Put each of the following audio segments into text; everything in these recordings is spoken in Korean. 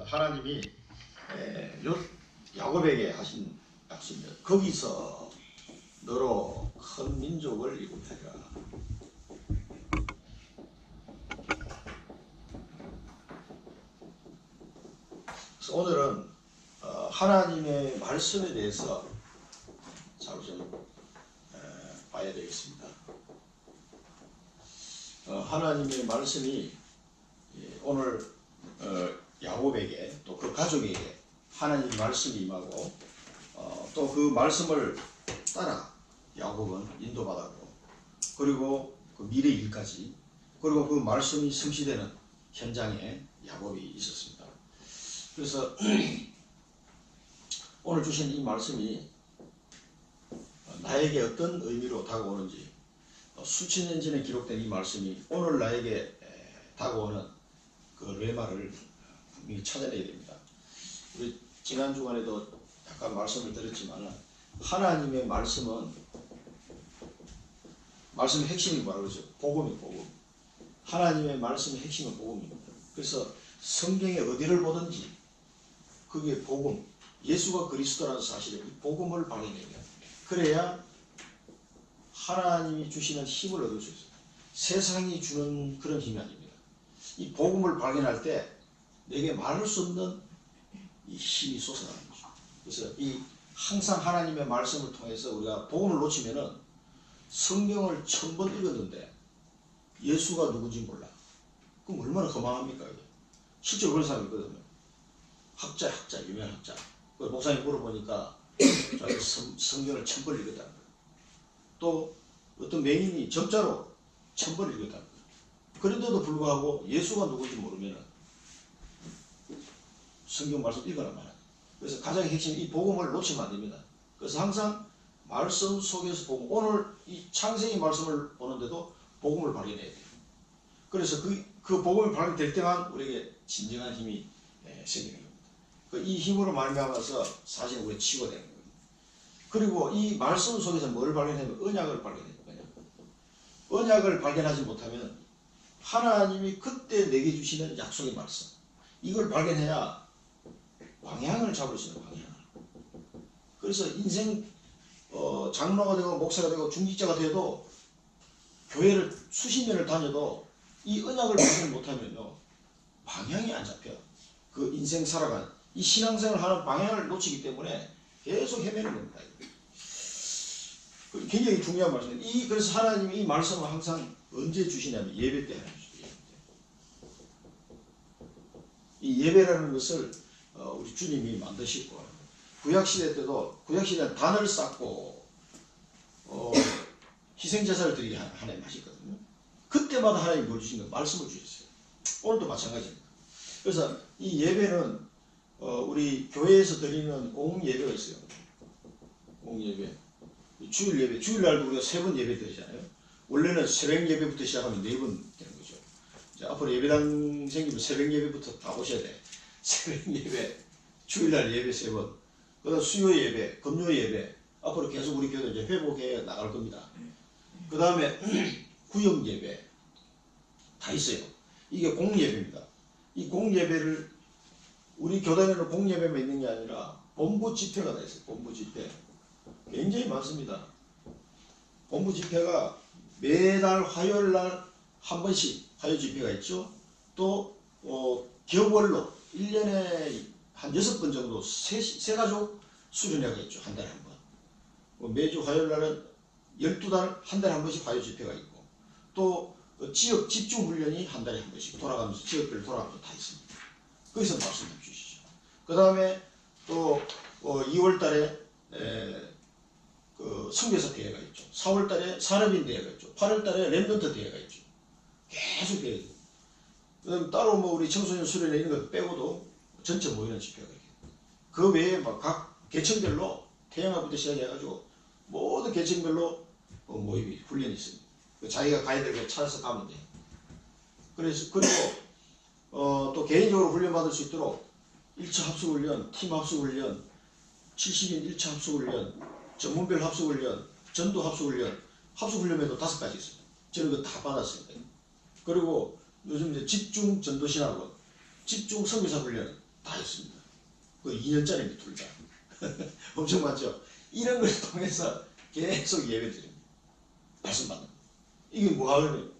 하나님이 야곱에게 하신 약속입니다. 거기서 너로 큰 민족을 이루리라. 그래서 오늘은 하나님의 말씀에 대해서 잘 좀 봐야 되겠습니다. 하나님의 말씀이 오늘 야곱에게 또 그 가족에게 하나님의 말씀이 임하고 또 그 말씀을 따라 야곱은 인도받았고 그리고 그 미래 일까지 그리고 그 말씀이 성취되는 현장에 야곱이 있었습니다. 그래서 오늘 주신 이 말씀이 나에게 어떤 의미로 다가오는지 수천 년 전에 기록된 이 말씀이 오늘 나에게 다가오는 그 레마를 찾아내야 됩니다. 우리 지난 주간에도 약간 말씀을 드렸지만 하나님의 말씀의 핵심이 바로 그렇죠. 복음이 복음. 하나님의 말씀의 핵심은 복음입니다. 그래서 성경에 어디를 보든지 그게 복음, 예수가 그리스도라는 사실을 이 복음을 발견해야 돼요. 그래야 하나님이 주시는 힘을 얻을 수 있어요. 세상이 주는 그런 힘이 아닙니다. 이 복음을 발견할 때 내게 말할 수 없는 이 힘이 솟아나는 거죠. 그래서 이 항상 하나님의 말씀을 통해서 우리가 복음을 놓치면은 성경을 1000번 읽었는데 예수가 누군지 몰라. 그럼 얼마나 허망합니까? 이게? 실제로 그런 사람이 있거든요. 학자, 유명한 학자. 목사님 물어보니까 자기 성경을 1000번 읽었다는 거예요. 또 어떤 맹인이 점자로 1000번 읽었다는 거예요. 그런데도 불구하고 예수가 누군지 모르면 성경 말씀 읽어라 말아요. 그래서 가장 핵심이 이 복음을 놓치면 안 됩니다. 그래서 항상 말씀 속에서 복음, 오늘 이 창세기 말씀을 보는데도 복음을 발견해야 돼요. 그래서 그 복음이 발견될 때만 우리에게 진정한 힘이 생기는 겁니다. 이 힘으로 말미암아서 사실 우리가 치유되는 겁니다. 그리고 이 말씀 속에서 뭘 발견하면 언약을 발견해요. 언약을 발견하지 못하면 하나님이 그때 내게 주시는 약속의 말씀 이걸 발견해야 방향을 잡을 수 있는 방향을. 그래서 인생 장로가 되고 목사가 되고 중직자가 돼도 교회를 수십 년을 다녀도 이 언약을 발견 못하면요 방향이 안 잡혀. 그 인생 살아가는 이 신앙생활 하는 방향을 놓치기 때문에 계속 헤매는 겁니다. 굉장히 중요한 말씀입니다. 그래서 하나님이 이 말씀을 항상 언제 주시냐면 예배 때 하나님 주시죠. 이 예배라는 것을 우리 주님이 만드시고 구약시대 때도 구약시대는 단을 쌓고 희생제사를 드리게 하나님 하셨거든요. 그때마다 하나님이 뭘 주신 거예요? 말씀을 주셨어요. 오늘도 마찬가지입니다. 그래서 이 예배는 우리 교회에서 드리는 공예배가 있어요. 공예배. 주일 예배. 주일날도 우리가 3번 예배 드리잖아요. 원래는 새벽 예배부터 시작하면 4번 되는 거죠. 이제 앞으로 예배당 생기면 새벽 예배부터 다 오셔야 돼. 새벽 예배, 주일날 예배 3번, 그 다음 수요 예배, 금요 예배, 앞으로 계속 우리 교회 이제 회복해 나갈 겁니다. 그 다음에 구역 예배, 다 있어요. 이게 공예배입니다. 이 공예배를 우리 교단에는 공예배만 있는 게 아니라 본부 집회가 다 있어요. 본부 집회. 굉장히 많습니다. 본부 집회가 매달 화요일날 한 번씩 화요 집회가 있죠. 또 격월로 1년에 한 6번 정도 세가족 수련회가 있죠. 한 달에 한 번. 매주 화요일날은 12달 한 달에 한 번씩 화요 집회가 있고 또 지역 집중훈련이 한 달에 한 번씩 돌아가면서 지역별로 돌아가면서 다 있습니다. 거기서 말씀 주시죠. 그 다음에 또 2월달에 그 선교사 대회가 있죠. 4월달에 산업인 대회가 있죠. 8월달에 랩런트 대회가 있죠. 계속 대회. 그다음 따로 뭐 우리 청소년 수련회 이런 것 빼고도 전체 모이는 집회가 있고 그 외에 막 각 계층별로 태영아부터 시작해가지고 모든 계층별로 모임이 훈련이 있습니다. 자기가 가야 될 거 찾아서 가면 돼. 그래서 그리고 또 개인적으로 훈련 받을 수 있도록 1차 합숙훈련, 팀 합숙훈련, 70인 1차 합숙훈련, 전문별 합숙훈련, 전도 합숙훈련, 합숙훈련에도 5가지 있습니다. 저는 그거 다 받았습니다. 그리고 요즘 이제 집중 전도신학원, 집중 선교사 훈련 다 했습니다. 그 2년짜리입니다, 둘 다. 엄청 많죠? 이런 걸 통해서 계속 예배 드립니다. 말씀 받는 거. 이게 뭐 하려면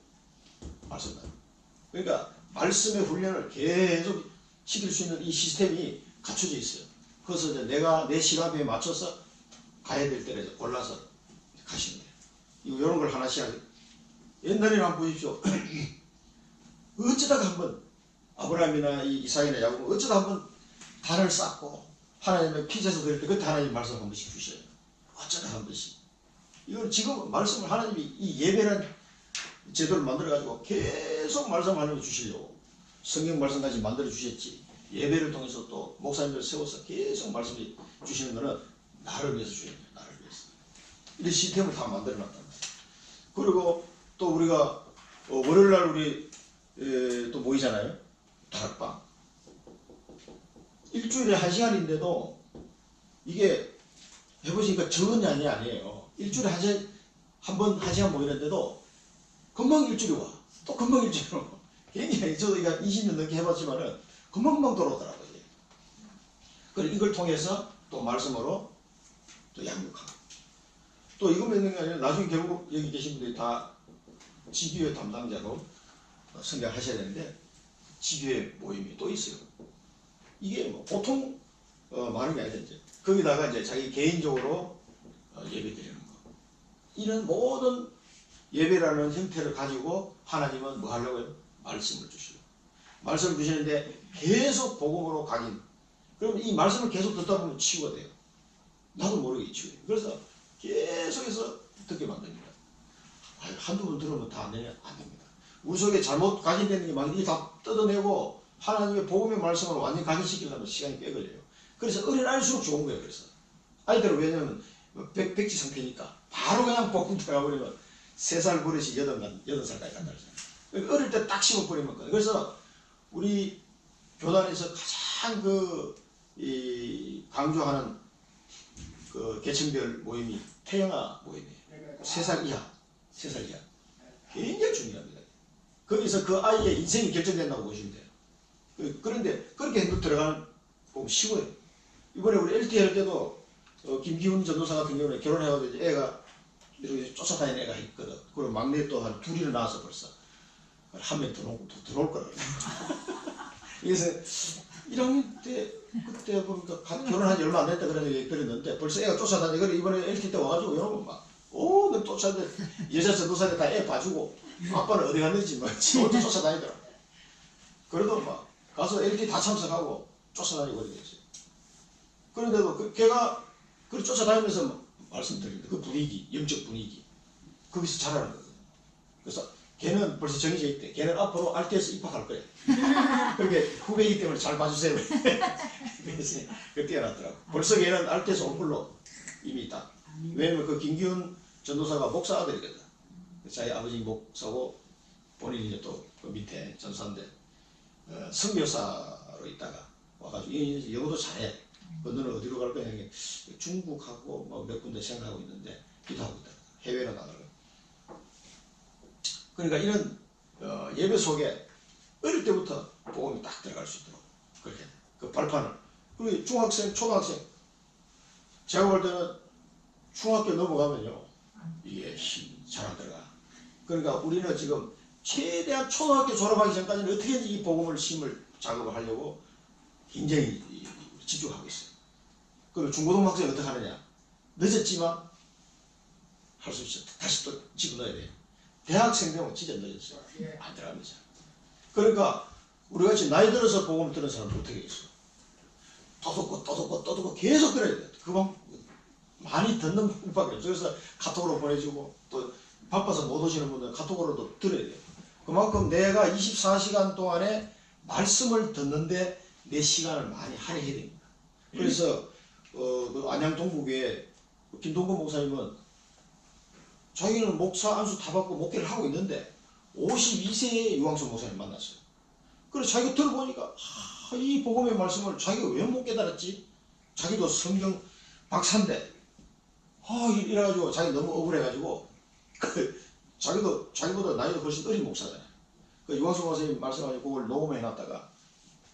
말씀 받는 거. 그러니까 말씀의 훈련을 계속 시킬 수 있는 이 시스템이 갖춰져 있어요. 그래서 이제 내가 내 시간표에 맞춰서 가야 될 때를 골라서 가시면 돼요. 이런 걸 하나씩 하죠. 옛날에는 한번 보십시오. 어쩌다가 한번 아브라함이나 이삭이나 야곱 어쩌다 한번 단을 쌓고 하나님의 피제서 드릴 때 그때 하나님 말씀 한 번씩 주셔요. 어쩌다 한 번씩. 이건 지금 말씀을 하나님이 이 예배는 제도를 만들어 가지고 계속 말씀 하나님이 주시려고 성경 말씀까지 만들어 주셨지. 예배를 통해서 또 목사님들 세워서 계속 말씀을 주시는 거는 나를 위해서 주는 거예요. 나를 위해서. 이 시스템을 다 만들어 놨단 말이에요. 그리고 또 우리가 월요일날 우리 또 모이잖아요. 다락방. 일주일에 1시간인데도 이게 해보시니까 적은 양이 아니에요. 일주일에 한 번 1시간 모이는데도 금방 일주일이 와. 또 금방 일주일이 와. 굉장히 저도 이거 20년 넘게 해봤지만은 금방금방 돌아오더라고요. 그리고 이걸 통해서 또 말씀으로 또 양육하고. 또 이것만 있는 게 아니라 나중에 결국 여기 계신 분들이 다 지교회 담당자로 성장하셔야 되는데 지교회 모임이 또 있어요. 이게 뭐 보통 많은 게 아니죠. 거기다가 이제 자기 개인적으로 예배 드리는 거. 이런 모든 예배라는 형태를 가지고 하나님은 뭐 하려고요? 말씀을 주시고. 말씀을 주시는데 계속 복음으로 가긴. 그러면 이 말씀을 계속 듣다 보면 치유가 돼요. 나도 모르게 치유해요. 그래서 계속해서 듣게 만듭니다. 한두 번 들으면 다 안 됩니다. 우리 속에 잘못 각인되는 게 막 이게 다 뜯어내고 하나님의 복음의 말씀을 완전히 각인시키려면 시간이 꽤 걸려요. 그래서 어린 아이일수록 좋은 거예요. 그래서 아이들은 왜냐면 백지 상태니까 바로 그냥 복음 들어가버리면 3살 버릇이 8살까지 간다. 그러니까 어릴 때 딱 심어버리면 거예요. 그래서 우리 교단에서 가장 강조하는 그 계층별 모임이 태영아 모임이에요. 3살 이하. 굉장히 중요합니다. 거기서 그 아이의 인생이 결정된다고 보시면 돼요. 그런데 그렇게 들어가는 보면 쉬워요. 이번에 우리 LT 할 때도 김기훈 전도사 같은 경우는 결혼해가지고 애가 이렇게 쫓아다니는 애가 있거든. 그리고 막내 또 한 2이나 낳아서 벌써 한 명 들어올 거라. 그래서 1학년 때 그때 보니까 결혼한 지 얼마 안 됐다 그랬는데 벌써 애가 쫓아다니고 그래 이번에 LT 때 와가지고 여러분 막 너 쫓아다니 여자 전도사들 다 애 봐주고 아빠는 어디 갔는지 막 지금도 쫓아다니더라. 그래도 막 가서 LT 다 참석하고 쫓아다니고 그래 됐어요. 그런데도 걔가 그 쫓아다니면서 말씀드립니다. 그 분위기, 영적 분위기 거기서 자라는 거거든요. 그래서 걔는 벌써 정해져 있대. 걔는 앞으로 RT에서 입학할 거야. 그렇게 후배이기 때문에 잘 봐주세요. 그래서 그 뛰어났더라고. 벌써 걔는 RT에서 올 걸로 이미 있다. 왜냐면 그 김기훈 전도사가 목사 아들이거든. 자기 아버지 목사고 본인이 또 그 밑에 전사인데 선교사로 있다가 와가지고 영어도 잘해. 너는 어디로 갈 거냐? 중국하고 뭐 몇 군데 생각하고 있는데 기도하고 있다. 해외로 나가려고. 그러니까 이런 예배 속에 어릴 때부터 복음이 딱 들어갈 수 있도록 그렇게 그 발판을. 그리고 중학생, 초등학생 제가 볼 때는 중학교 넘어가면요 이게 힘 잘 안 들어가. 그러니까 우리는 지금 최대한 초등학교 졸업하기 전까지는 어떻게든지 이 복음을 심을 작업을 하려고 굉장히 집중하고 있어요. 그리고 중고등학생이 어떻게 하느냐? 늦었지만 할 수 있어. 다시 또 집어넣어야 돼요. 대학생 되면 진짜 늦었어요. 안 들어갑니다. 그러니까 우리같이 나이 들어서 복음 들은 사람은 어떻게 있어? 또 듣고 계속 들어야 돼요. 그만 많이 듣는 방법밖에 없어요. 그래서 카톡으로 보내주고 또 바빠서 못 오시는 분들은 카톡으로도 들어야 돼요. 그만큼 내가 24시간 동안에 말씀을 듣는데 내 시간을 많이 할애해야 됩니다. 그래서 그 안양 동북에 김동건 목사님은 자기는 목사 안수 다 받고 목회를 하고 있는데 52세의 유광수 목사님 만났어요. 그래서 자기가 들어보니까 이 복음의 말씀을 자기가 왜 못 깨달았지? 자기도 성경 박사인데 이래가지고 자기 너무 억울해가지고 자기보다 나이도 훨씬 어린 목사잖아요. 그 유광수 목사님 말씀하시고 그걸 녹음해놨다가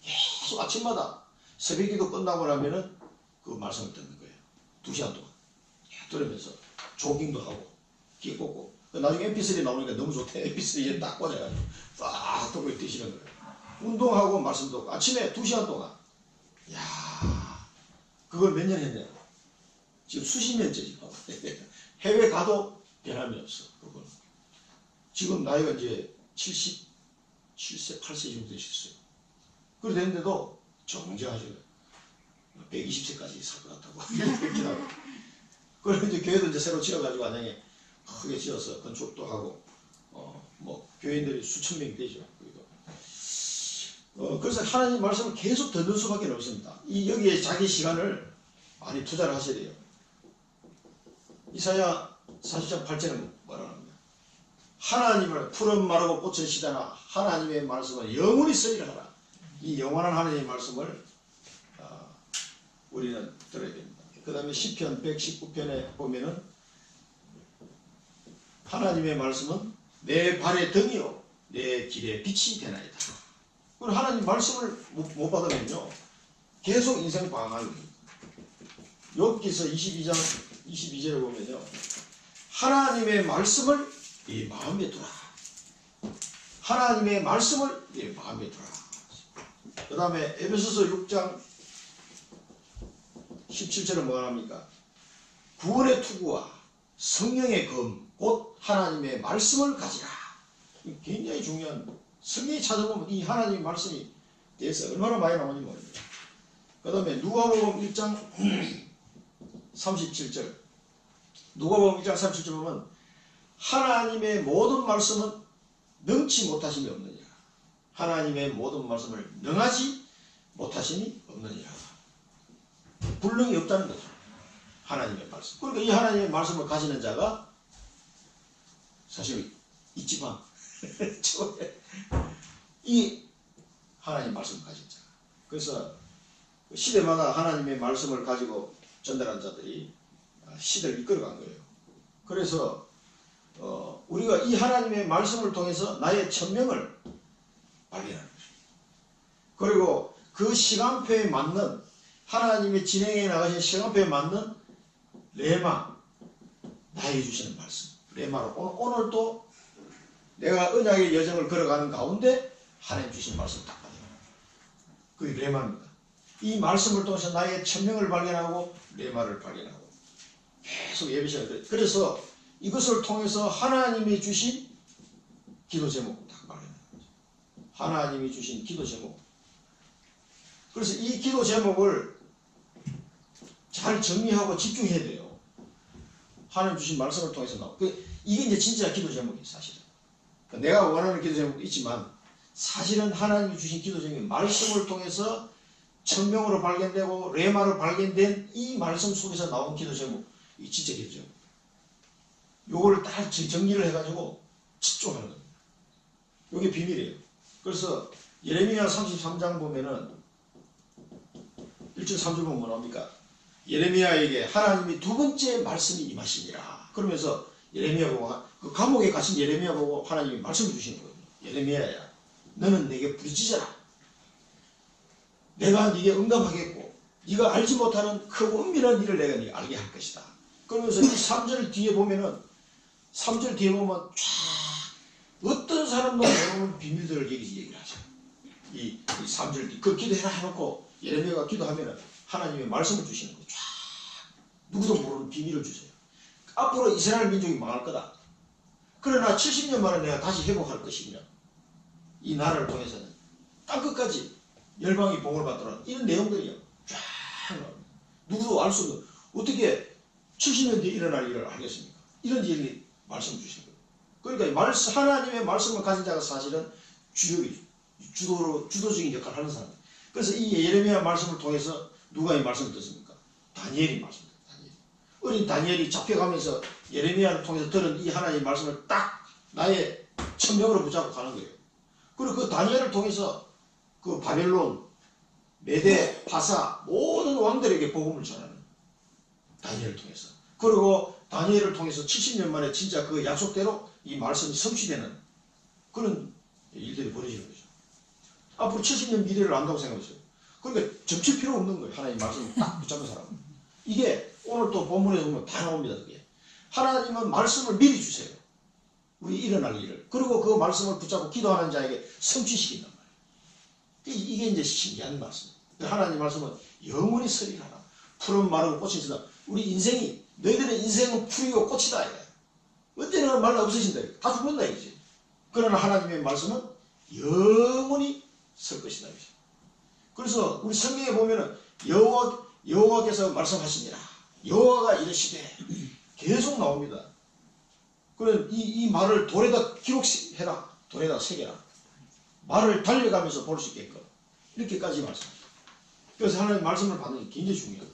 계속 아침마다 새벽기도 끝나고 나면은 그 말씀을 듣는 거예요. 2시간 동안 들으면서 조깅도 하고 귀 꽂고 나중에 mp3 나오니까 너무 좋대. mp3에 딱 꽂아가지고 딱 듣고 드시는 거예요. 운동하고 말씀 듣고 아침에 2시간 동안. 야, 그걸 몇 년 했냐? 지금 수십 년째 지금 해외 가도 변함이 없어. 그건 지금 나이가 이제 77세, 8세 정도 되셨어요. 그래 됐는데도 정정하셔요. 120세까지 살 것 같다고. 그래 이제 교회도 이제 새로 지어가지고 안양에 크게 지어서 건축도 하고 뭐 교인들이 수천 명이 되죠. 그래서 하나님 말씀을 계속 듣는 수밖에 없습니다. 여기에 자기 시간을 많이 투자를 하셔야 돼요. 이사야 40장 8절은 뭐라 합니까? 하나님을 푸른 마르고 꽃은 시다나 하나님의 말씀을 영원히 쓰리라 하라. 이 영원한 하나님의 말씀을 우리는 들어야 됩니다. 그 다음에 시편 119편에 보면은 하나님의 말씀은 내 발의 등이요 내 길의 빛이 되나이다. 그리고 하나님 말씀을 못 받으면요 계속 인생이 방황하는 겁니다. 욥기서 22장 22절에 보면요 하나님의 말씀을 네 마음에 두라. 하나님의 말씀을 네 마음에 두라. 그 다음에 에베소서 6장 17절은 뭐가 합니까? 구원의 투구와 성령의 검, 곧 하나님의 말씀을 가지라. 굉장히 중요한, 성경에 찾아보면 이 하나님의 말씀이 대해서 얼마나 많이 나오는지 모릅니다. 그 다음에 누가복음 1장 37절. 누가복음 1장 37절 보면 하나님의 모든 말씀은 능치 못하심이 없느니라. 하나님의 모든 말씀을 능하지 못하심이 없느니라. 불능이 없다는 거죠. 하나님의 말씀. 그러니까 이 하나님의 말씀을 가지는 자가 사실 있지만 이 하나님의 말씀을 가진 자. 그래서 시대마다 하나님의 말씀을 가지고 전달한 자들이 시대를 이끌어간 거예요. 그래서 우리가 이 하나님의 말씀을 통해서 나의 천명을 발견하는 거죠. 그리고 그 시간표에 맞는 하나님의 진행해 나가신 시간표에 맞는 레마, 나에게 주시는 말씀. 레마로 오늘도 내가 언약의 여정을 걸어가는 가운데 하나님 주신 말씀 딱 받아요. 그게 레마입니다. 이 말씀을 통해서 나의 천명을 발견하고 레마를 발견하고 계속 예배시간. 그래서 이것을 통해서 하나님이 주신 기도 제목을 딱 발견하는 거죠. 하나님이 주신 기도 제목. 그래서 이 기도 제목을 잘 정리하고 집중해야 돼요. 하나님 주신 말씀을 통해서 나오고. 이게 이제 진짜 기도 제목이에요, 사실은. 내가 원하는 기도 제목도 있지만, 사실은 하나님이 주신 기도 제목이 말씀을 통해서 천명으로 발견되고, 레마로 발견된 이 말씀 속에서 나온 기도 제목. 이 진짜 기도 제목. 요거를 딱 정리를 해가지고 집중하는 겁니다. 요게 비밀이에요. 그래서 예레미야 33장 보면은 1절 3절 보면 뭐랍니까? 예레미야에게 하나님이 두 번째 말씀이 임하시니라. 그러면서 예레미야 보고 그 감옥에 가신 예레미야 보고 하나님이 말씀을 주시는 거예요. 예레미야야, 너는 내게 부르짖어라. 내가 네게 응답하겠고 네가 알지 못하는 크고 은밀한 일을 내가 네가 알게 할 것이다. 그러면서 이 3절 뒤에 보면은 3절 뒤에 보면 쫙 어떤 사람도 모르는 비밀들을 여기서 얘기를 하죠. 이 3절 뒤 그 기도해라 해놓고 예레미야가 기도하면은 하나님의 말씀을 주시는 거예요. 쫙 누구도 모르는 비밀을 주세요. 앞으로 이스라엘 민족이 망할 거다. 그러나 70년 만에 내가 다시 회복할 것이며 이 나라를 통해서는 땅끝까지 열방이 복을 받도록 이런 내용들이요. 쫙 누구도 알 수 없는 어떻게 70년 뒤에 일어날 일을 알겠습니까? 이런 일이 말씀을 주시는 거예요. 그러니까 하나님의 말씀을 가진 자가 사실은 주도적인 역할을 하는 사람이에요. 그래서 이 예레미야 말씀을 통해서 누가 이 말씀을 듣습니까? 다니엘이 말씀을 듣습니다. 어린 다니엘이 잡혀가면서 예레미야를 통해서 들은 이 하나님의 말씀을 딱 나의 천명으로 붙잡고 가는 거예요. 그리고 그 다니엘을 통해서 그 바벨론, 메대, 파사 모든 왕들에게 복음을 전하는 다니엘을 통해서. 그리고 다니엘을 통해서 70년 만에 진짜 그 약속대로 이 말씀이 성취되는 그런 일들이 벌어지는 거죠. 앞으로 70년 미래를 안다고 생각했어요. 그러니까 점칠 필요 없는 거예요. 하나님 말씀을 딱 붙잡는 사람은. 이게 오늘 또 본문에 보면 다 나옵니다. 그게. 하나님은 말씀을 미리 주세요. 우리 일어날 일을. 그리고 그 말씀을 붙잡고 기도하는 자에게 성취시킨단 말이에요. 이게 이제 신기한 말씀. 하나님 말씀은 영원히 서리하라. 푸른 마르고 꽃이 지다. 우리 인생이, 너희들의 인생은 풀이고 꽃이다. 언제나 말 없으신다. 다 죽는다 이거지. 그러나 하나님의 말씀은 영원히 설 것이다. 그래서 우리 성경에 보면은 여호와께서 말씀하시니라. 여호와가 이르시되 계속 나옵니다. 그래 이 말을 돌에다 기록해라. 돌에다 새겨라. 말을 달려가면서 볼 수 있게끔 이렇게까지 말씀합니다. 그래서 하나님 말씀을 받는 게 굉장히 중요해요.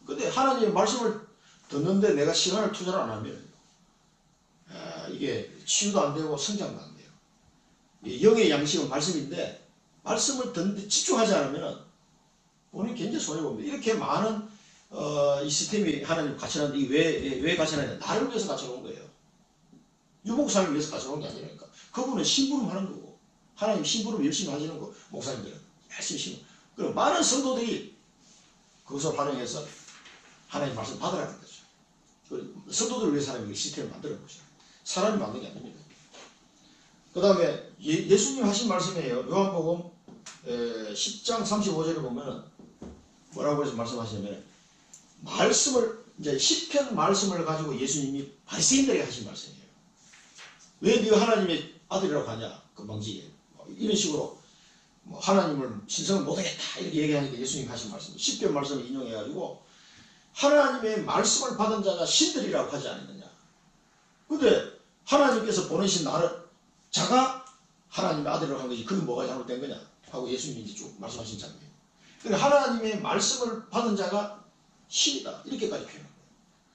근데 하나님의 말씀을 듣는데 내가 시간을 투자를 안 하면 이게 치유도 안 되고 성장도 안 돼요. 영의 양식은 말씀인데 말씀을 듣는데 집중하지 않으면 본인이 굉장히 손해봅니다. 이렇게 많은 이 시스템이 하나님 갖춰놨는데 이게 왜 갖춰놨냐? 나를 위해서 갖춰놓은 거예요. 유목사를 위해서 갖춰놓은 게 아니라니까. 그분은 심부름하는 거고 하나님 심부름 열심히 하시는 거 목사님들은 열심히 심부름. 그럼 많은 성도들이 그것을 활용해서 하나님 말씀 받으라는 거죠. 성도들을 위해서 하나님이 시스템을 만들어 보죠. 사람이 만든 게 아닙니다. 그 다음에 예수님 하신 말씀이에요. 요한복음 10장 35절에 보면은 뭐라고 해서 말씀하시냐면 말씀을 이제 시편 말씀을 가지고 예수님이 바리새인들에게 하신 말씀이에요. 왜 네가 하나님의 아들이라고 하냐? 금방지게 이런 식으로 하나님을 신성을 못하겠다 이렇게 얘기하니까 예수님 하신 말씀 시편 말씀을 인용해가지고 하나님의 말씀을 받은 자가 신들이라고 하지 않았느냐. 근데 하나님께서 보내신 나를 자가 하나님의 아들이라고 한 거지 그게 뭐가 잘못된 거냐 하고 예수님이 이제 쭉 말씀하신 장면. 그러니까 하나님의 말씀을 받은 자가 신이다 이렇게까지 표현합니다.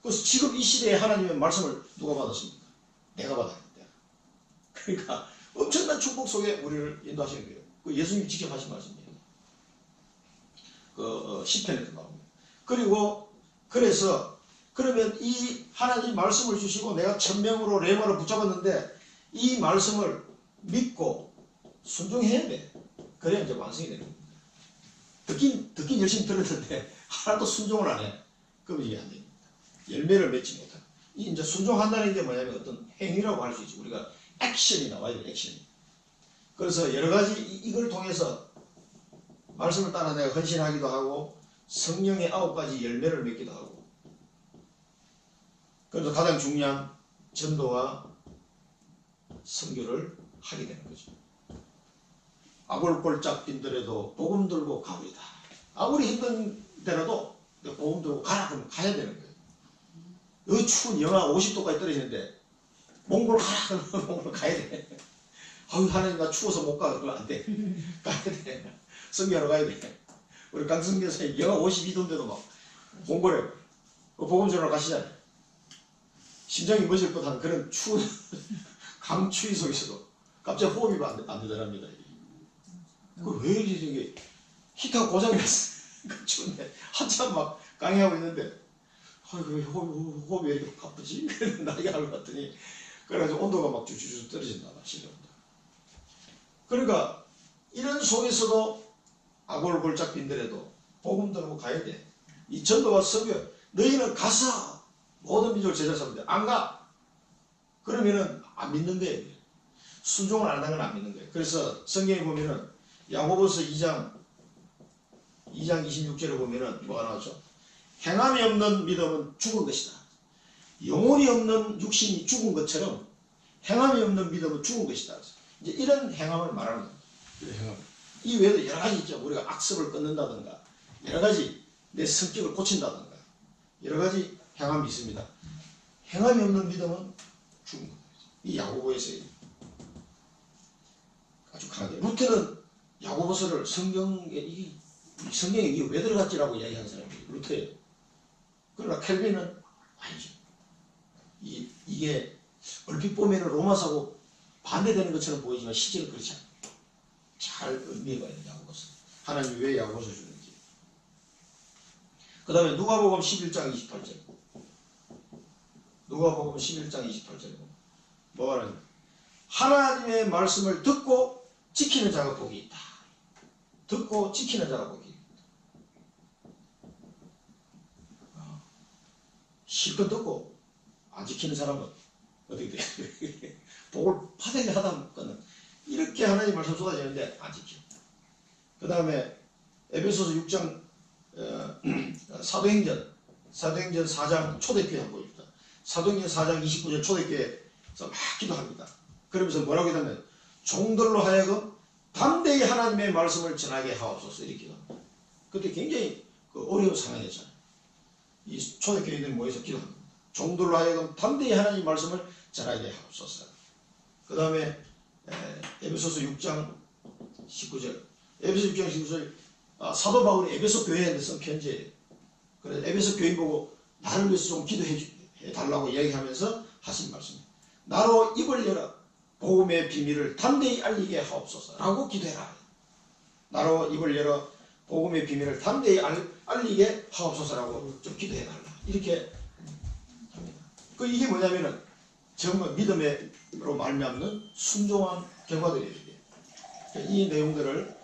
그래서 지금 이 시대에 하나님의 말씀을 누가 받았습니까? 내가 받았는데. 그러니까 엄청난 축복 속에 우리를 인도하시는 거예요. 그 예수님이 직접 하신 말씀이에요. 그 시편에도 나옵니다. 그리고 그래서 그러면 이 하나님 말씀을 주시고 내가 천명으로 레마로 붙잡았는데 이 말씀을 믿고 순종해야 돼. 그래야 이제 완성이 되는 겁니다. 듣긴 열심히 들었는데 하나도 순종을 안 해. 그럼 이게 안 됩니다. 열매를 맺지 못한. 이 이제 순종한다는 게 뭐냐면 어떤 행위라고 할 수 있죠. 우리가 액션이 나와야 돼. 액션이. 그래서 여러 가지 이걸 통해서 말씀을 따라 내가 헌신하기도 하고 성령의 9가지 열매를 맺기도 하고. 그래서 가장 중요한 전도와 선교를 하게 되는 거죠. 아골골짝 빈들에도 복음 들고 가오리다. 아무리 힘든데라도 복음 들고 가라 그러면 가야 되는 거예요. 이 추운 영하 50도까지 떨어지는데 몽골 가라 그러면 몽골 가야 돼. 아유 하나님 나 추워서 못 가. 그러면 안 돼. 가야 돼. 선교하러 가야 돼. 우리 강승 교사님 영하 52도인데도 막 몽골에 복음 전하러 가시잖아요. 심장이 멎을 듯한 그런 추운 강추위 속에서도 갑자기 호흡이 안 되더랍니다. 왜 이게 히터가 고장이 났어. 추운데 한참 막 강의하고 있는데 아이고 호흡이 왜 이렇게 바쁘지? 나이가 나고 봤더니 그래가지고 온도가 막 주주주 떨어진다. 실내 온도. 그러니까 이런 속에서도 아골골짝 빈들에도 복음 들고 가야 돼. 이 전도와 선교 너희는 가서 모든 민족을 제자 삼는데 안 가. 그러면은 안 믿는 거예요. 순종을 안 하는 건 안 믿는 거예요. 그래서 성경에 보면은 야고보서 2장 26절에 보면은 뭐가 나오죠? 행함이 없는 믿음은 죽은 것이다. 영혼이 없는 육신이 죽은 것처럼 행함이 없는 믿음은 죽은 것이다. 이제 이런 행함을 말하는 겁니다. 이런 행함. 이 외에도 여러 가지 있죠. 우리가 악습을 끊는다든가 여러 가지 내 성격을 고친다든가 여러 가지 행함이 있습니다. 행함이 없는 믿음은 죽은 겁니다. 이 야고보에서 아주 강하게. 루터는 야고보서를 성경에 이게 왜 들어갔지라고 이야기하는 사람이 루터예요. 그러나 켈빈은 아니죠. 이게 얼핏 보면 로마서하고 반대되는 것처럼 보이지만 실제로 그렇지 않아요. 잘 의미가 있는 야고보서. 하나님이 왜 야고보서 주는지. 그 다음에 누가복음 11장 28절. 누가복음 11장 28절에 뭐가 하냐. 하나님의 말씀을 듣고 지키는 자가 복이 있다. 듣고 지키는 자가 복이 있다. 실컷 듣고 안 지키는 사람은 어떻게 돼요? 복을 받으려 하다 보면 이렇게 하나님 말씀 쏟아지는데 안 지켜. 그 다음에 에베소서 6장 사도행전 4장 초대교회 한번 봅니다. 사도행전 4장 29절 초대교회에서 막 기도합니다. 그러면서 뭐라고 하냐면 종들로 하여금 담대히 하나님의 말씀을 전하게 하옵소서 이렇게 기도합니다. 그때 굉장히 어려운 상황이었잖아요. 이 초대교회들이 모여서 기도합니다. 종들로 하여금 담대히 하나님의 말씀을 전하게 하옵소서. 그 다음에 에베소서 6장 19절 에베소 6장 19절 사도 바울이 에베소 교회한테 쓴 편지예요. 그래서 에베소 교인 보고 나를 위해서 좀 기도해 달라고 이야기하면서 하신 말씀입니다. 나로 입을 열어 복음의 비밀을 담대히 알리게 하옵소서 라고 기도해라. 나로 입을 열어 복음의 비밀을 담대히 알리게 하옵소서라고 좀 기도해달라. 이렇게 합니다. 이게 뭐냐면은 정말 믿음으로 말미암는 순종한 결과들이에요. 이 내용들을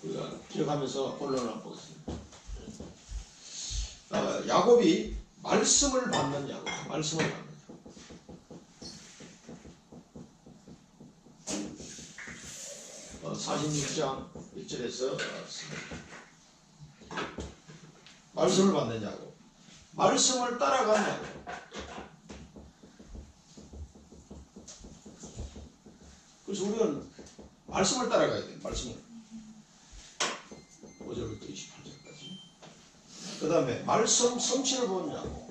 우리가 기억하면서 본론을 한번 보겠습니다. 야곱이 말씀을 받는 야곱, 말씀을 받는 야곱. 46장 1절에서 말씀을 받는 야곱, 말씀을 따라가는 야곱. 그래서 우리는 말씀을 따라가야 돼요. 말씀을 5절부터 28절까지. 그 다음에 말씀 성취를 보는 야곱.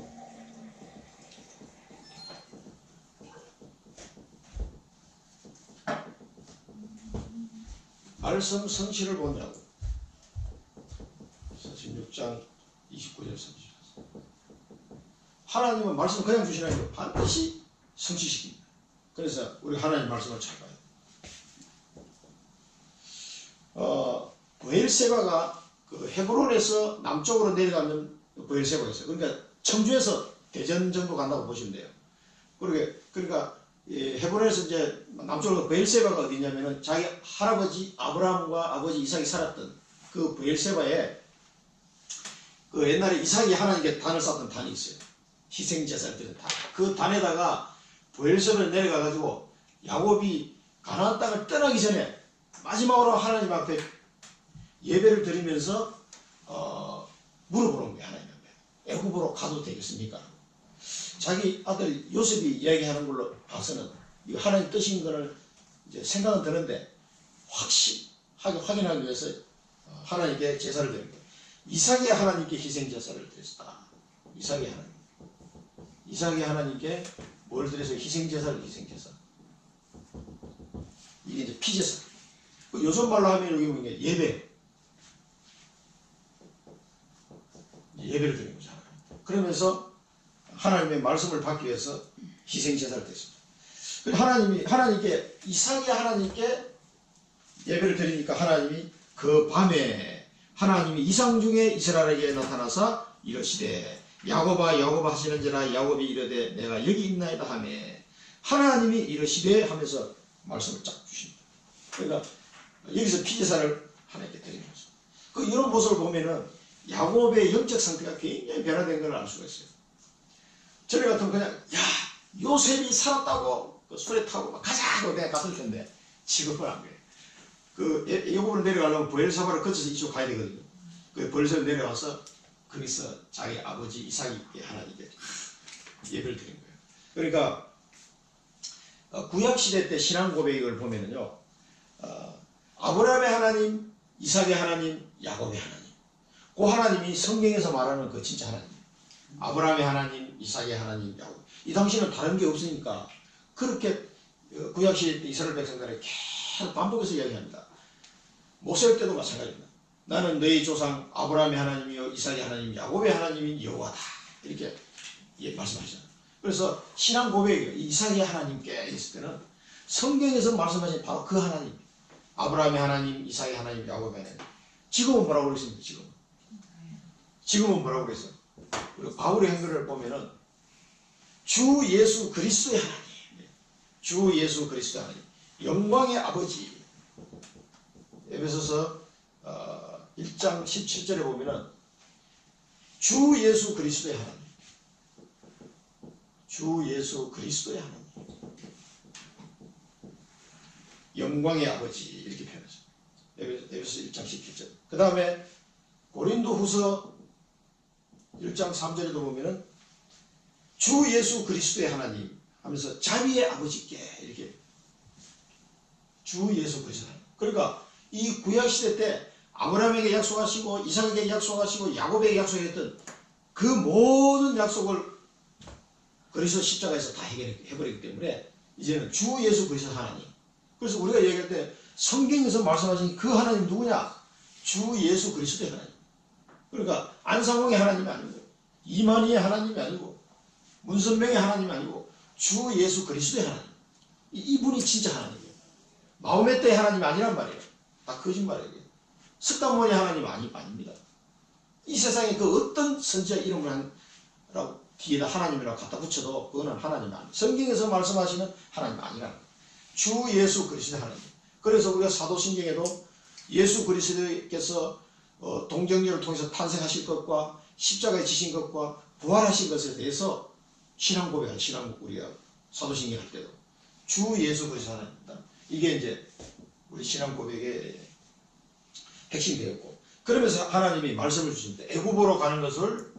말씀 성취를 보는 야곱. 46장 29절 30절. 하나님은 말씀을 그냥 주시는 게 아니고 반드시 성취시킵니다. 그래서 우리 하나님 말씀을 잘 봐야 돼요. 브엘세바가 그 헤브론에서 남쪽으로 내려가면 브엘세바가 있어요. 그러니까 청주에서 대전 정도 간다고 보시면 돼요. 그러니까 헤브론에서 이제 남쪽으로 브엘세바가 어디냐면은 자기 할아버지 아브라함과 아버지 이삭이 살았던 그 브엘세바에 그 옛날에 이삭이 하나님께 단을 쌓던 단이 있어요. 희생제사를 드리는 단. 그 단에다가 브엘세바에 내려가가지고 야곱이 가나안 땅을 떠나기 전에 마지막으로 하나님 앞에 예배를 드리면서 물어보는 거예요. 하나님 앞에. 애굽으로 가도 되겠습니까? 자기 아들 요셉이 이야기하는 걸로 봐서는 이 하나님 뜻인 것을 이제 생각은 드는데 확인하기 위해서 하나님께 제사를 드린 거예요. 이삭이 하나님께 희생 제사를 드렸다. 이삭이 하나님께 뭘 드려서 희생 제사. 이게 이제 피제사. 요즘 말로 하면 여기 보면 예배. 예배를 드리는 거잖아요. 그러면서 하나님의 말씀을 받기 위해서 희생제사를 드렸습니다. 하나님께, 이삭이 하나님께 예배를 드리니까 하나님이 그 밤에 하나님이 이상 중에 이스라엘에게 나타나서 이르시되 야곱아 야곱아 하시는지라 야곱이 이르되 내가 여기 있나이다 하며 하나님이 이르시되 하면서 말씀을 쫙 주십니다. 그러니까 여기서 피제사를 하나님께 드리는 거죠. 이런 모습을 보면은 야곱의 영적 상태가 굉장히 변화된 걸 알 수가 있어요. 저래 같으면 그냥 야 요셉이 살았다고 술에 타고 막 가자 하고 내가 갔을 텐데 지금은 안 그래요. 애굽으로 내려가려면 브엘사바를 거쳐서 이쪽 가야 되거든요. 브엘사바로 내려가서 거기서 자기 아버지 이삭이 하나님께 예배를 드린 거예요. 그러니까 구약시대 때 신앙 고백을 보면은요, 아브라함의 하나님, 이삭의 하나님, 야곱의 하나님. 그 하나님이 성경에서 말하는 그 진짜 하나님. 아브라함의 하나님, 이삭의 하나님, 야곱. 이 당시는 다른 게 없으니까 그렇게 구약시대 때 이스라엘 백성들에게 계속 반복해서 이야기합니다. 모세 때도 마찬가지입니다. 나는 너희 조상 아브라함의 하나님이요 이삭의 하나님, 야곱의 하나님인 여호와다. 이렇게 말씀하시잖아요. 그래서 신앙 고백이에요. 이삭의 하나님께 있을 때는 성경에서 말씀하신 바로 그 하나님. 아브라함의 하나님, 이삭의 하나님, 야곱의 하나님. 지금은 뭐라고 그랬습니까? 지금은 뭐라고 그랬어요? 그리고 바울의 행동을 보면은 주 예수 그리스도의 하나님. 주 예수 그리스도의 하나님. 영광의 아버지. 에베소서 1장 17절에 보면은 주 예수 그리스도의 하나님. 주 예수 그리스도의 하나님, 영광의 아버지 이렇게 표현하죠. 에베소 1장 17절. 그 다음에 고린도 후서 1장 3절에도 보면은 주 예수 그리스도의 하나님 하면서 자비의 아버지께 이렇게 주 예수 그리스도 하나님. 그러니까 이 구약시대 때 아브라함에게 약속하시고 이삭에게 약속하시고 야곱에게 약속했던 그 모든 약속을 그리스도 십자가에서 다 해버리기 때문에 이제는 주 예수 그리스도 하나님. 그래서 우리가 얘기할 때 성경에서 말씀하신 그 하나님 누구냐? 주 예수 그리스도의 하나님. 그러니까 안상홍의 하나님이 아니고 이만희의 하나님이 아니고 문선명의 하나님이 아니고 주 예수 그리스도의 하나님. 이분이 진짜 하나님이에요. 마호메트의 하나님이 아니란 말이에요. 다 거짓말이에요. 석가모니 하나님 아닙니다. 이 세상에 그 어떤 선지자 이름을 뒤에다 하나님이라고 갖다 붙여도 그거는 하나님이 아니에요. 성경에서 말씀하시는 하나님 아니라는 거예요. 주 예수 그리스도의 하나님. 그래서 우리가 사도신경에도 예수 그리스도께서 동정녀를 통해서 탄생하실 것과 십자가에 지신 것과 부활하신 것에 대해서 신앙 고백한 신앙 우리가 사도신경 할 때도 주 예수 그리스도 하나님입니다. 이게 이제 우리 신앙 고백의 핵심이 되었고, 그러면서 하나님이 말씀을 주십니다. 애굽으로 가는 것을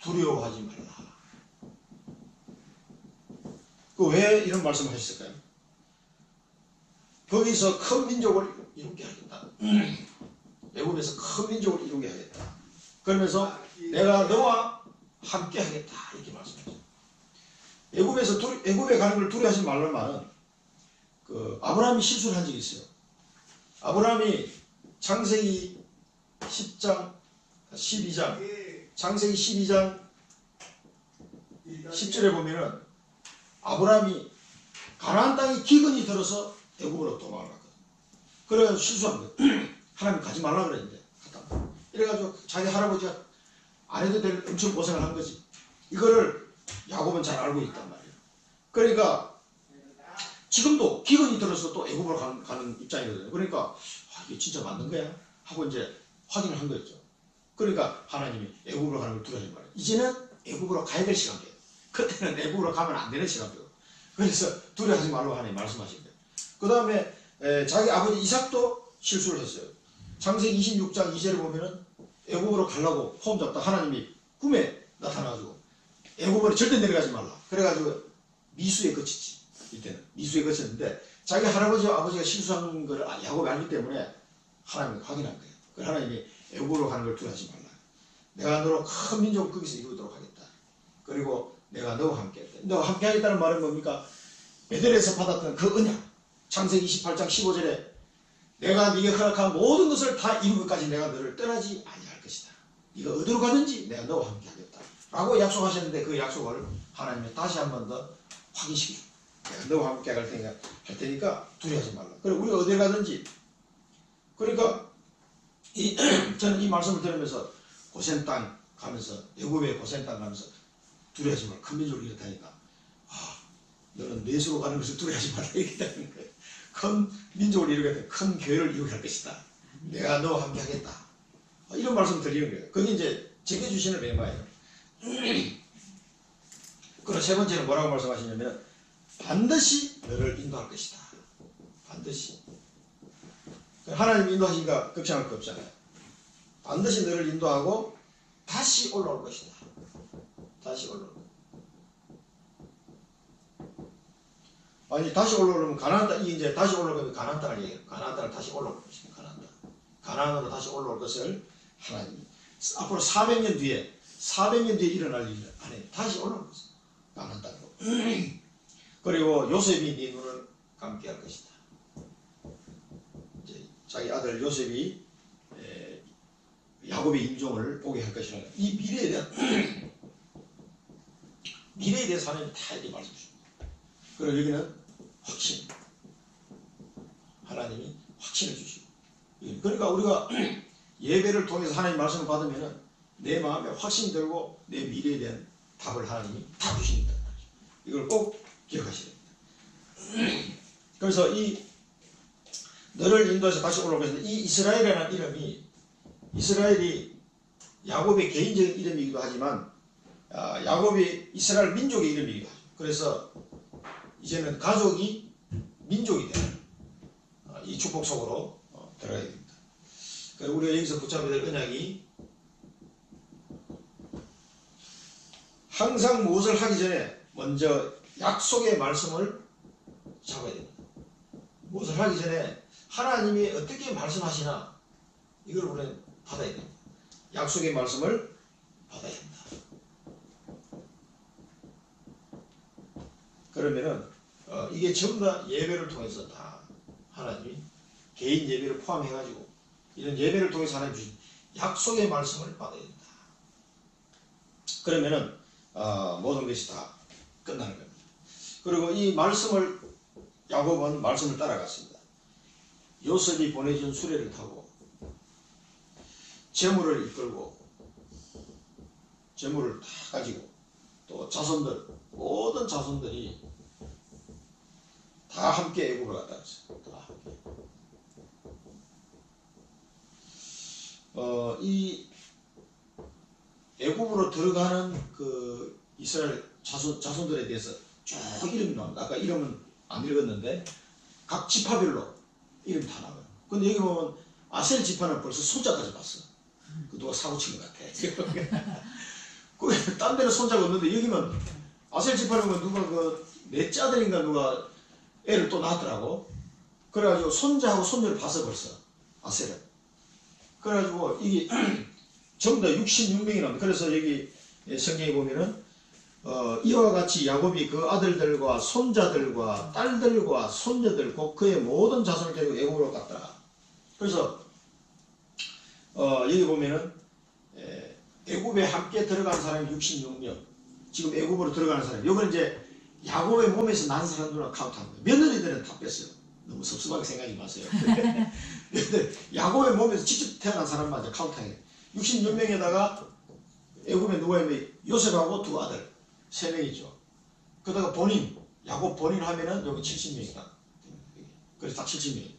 두려워하지 말라. 왜 이런 말씀을 하셨을까요? 거기서 큰 민족을 이루게 하겠다. 애굽에서 큰 민족을 이루게 하겠다. 그러면서 내가 너와 함께 하겠다 이렇게 말씀하셨어요. 애굽에 가는 걸 두려워하지 말라는 말은 아브라함이 실수를 한 적이 있어요. 아브라함이 창세기 12장 창세기 12장 10절에 보면은 아브라함이 가나안 땅에 기근이 들어서 애굽으로 도망을 갔거든. 그래서 실수한 거예요. 하나님 가지 말라 그랬는데 갔다. 이래가지고 자기 할아버지가 안 해도 될 엄청 고생을 한 거지. 이거를 야곱은 잘 알고 있단 말이에요. 그러니까 지금도 기근이 들어서 또 애굽으로 가는 입장이거든요. 그러니까 이게 진짜 맞는 거야? 하고 이제 확인을 한 거였죠. 그러니까 하나님이 애굽으로 가는 걸 두려워하지 말아요. 이제는 애굽으로 가야 될 시간이에요. 그때는 애굽으로 가면 안 되는 시간이에요. 그래서 두려워하지 말라고 하나님 말씀하신 거예요. 그 다음에 자기 아버지 이삭도 실수를 했어요. 창세기 26장 2절에 보면은 애굽으로 가려고 폼 잡다 하나님이 꿈에 나타나가지고 애굽으로 절대 내려가지 말라. 그래가지고 미수에 그치지. 이때는 미수에 그쳤는데 자기 할아버지와 아버지가 실수한 걸 야곱이 알기 때문에 하나님이 확인한 거예요. 그래서 하나님이 애굽으로 가는 걸 두려워하지 말라. 내가 너로 큰 민족을 거기서 이루도록 하겠다. 그리고 내가 너와 함께 하겠다. 너와 함께 하겠다는 말은 뭡니까? 베델에서 받았던 그 언약. 창세기 28장 15절에 내가 네게 허락한 모든 것을 다 이루기까지 내가 너를 떠나지 아니할 것이다. 네가 어디로 가든지 내가 너와 함께 하겠다. 라고 약속하셨는데 그 약속을 하나님이 다시 한 번 더 확인시키죠. 내가 너와 함께 할 테니까 두려워하지 말라. 그리고 우리가 어디 가든지. 그러니까 저는 이 말씀을 들으면서 고센 땅 가면서 애굽의 고센 땅 가면서 두려워하지 말라. 큰 민족을 이겼다니까. 너는 내수로 가는 것을 두려워하지 말라 얘기했다는 거예요. 큰 민족을 이루게 큰 교회를 이루게 할 것이다. 내가 너와 함께 하겠다. 이런 말씀 드리는 거예요. 그게 이제 제게 주시는 맹마예요. 그리고 세 번째는 뭐라고 말씀하시냐면 반드시 너를 인도할 것이다. 반드시. 하나님 인도하시니까 걱정할 거 없잖아요. 반드시 너를 인도하고 다시 올라올 것이다. 다시 올라올 것이다. 아니 다시 올라오려면 가나안 땅, 이제 다시 올라오면 가나안 땅을 얘기해요. 가나안 땅을 다시 올라올 것입니다. 가나안 땅. 가나안으로 다시 올라올 것을 하나님이 앞으로 400년 뒤에 일어날 일 안에 다시 올라올 것입니다. 가나안 땅으로. 그리고 요셉이 네 눈을 감게 할 것이다. 이제 자기 아들 요셉이 야곱의 인종을 보게 할 것이라. 이 미래에 대해서 하나님이 다 이렇게 말씀 주십니다. 그리고 여기는 확신. 하나님이 확신을 주시고. 그러니까 우리가 예배를 통해서 하나님 말씀을 받으면 내 마음에 확신이 들고 내 미래에 대한 답을 하나님이 다 주십니다. 이걸 꼭 기억하셔야 됩니다. 그래서 이 너를 인도해서 다시 올라오겠습니다. 이 이스라엘이라는 이름이 이스라엘이 야곱의 개인적인 이름이기도 하지만 야곱이 이스라엘 민족의 이름이기도 하죠. 그래서 이제는 가족이 민족이 되는 이 축복 속으로 들어가야 됩니다. 그리고 우리가 여기서 붙잡아야 될 언약이 항상 무엇을 하기 전에 먼저 약속의 말씀을 잡아야 됩니다. 무엇을 하기 전에 하나님이 어떻게 말씀하시나 이걸 우리는 받아야 됩니다. 약속의 말씀을 받아야 된다. 그러면은 이게 전부 다 예배를 통해서 다 하나님이 개인 예배를 포함해가지고 이런 예배를 통해서 하나님 주신 약속의 말씀을 받아야 된다. 그러면은 모든 것이 다 끝나는 겁니다. 그리고 이 말씀을 야곱은 말씀을 따라갔습니다. 요셉이 보내준 수레를 타고 재물을 이끌고 재물을 다 가지고 또 자손들 모든 자손들이 다 함께 애굽으로 갔다 왔어요. 다 함께. 이 애굽으로 들어가는 그 이스라엘 자손들에 대해서 쭉 이름이 나옵니다. 아까 이름은 안 읽었는데 각 지파별로 이름이 다 나와요. 근데 여기 보면 아셀 지파는 벌써 손자까지 봤어. 그 누가 사고 친 것 같아. 딴 데는 손자가 없는데 여기는 아셀 지파는 누가 그 넷째 아들인가 누가 애를 또 낳았더라고. 그래가지고 손자하고 손녀를 봤어 벌써 아셀은. 그래가지고 이게 전부 다 66명이 나옵니다. 그래서 여기 성경에 보면은 이와 같이 야곱이 그 아들들과 손자들과 딸들과 손녀들 곧 그의 모든 자손을 데리고 애굽으로 갔더라. 그래서 여기 보면은 애굽에 함께 들어간 사람이 66명. 지금 애굽으로 들어가는 사람. 이건 이제 야곱의 몸에서 난 사람들은 카운트합니다. 며느리들은 다 뺐어요. 너무 섭섭하게 생각하지 마세요. 야곱의 몸에서 직접 태어난 사람만 이제 카운트하게. 66명에다가 애굽에 누가 있냐면 요셉하고 두 아들 3명이죠. 그러다가 본인 야곱 본인 하면은 여기 70명이다. 그래서 다 70명.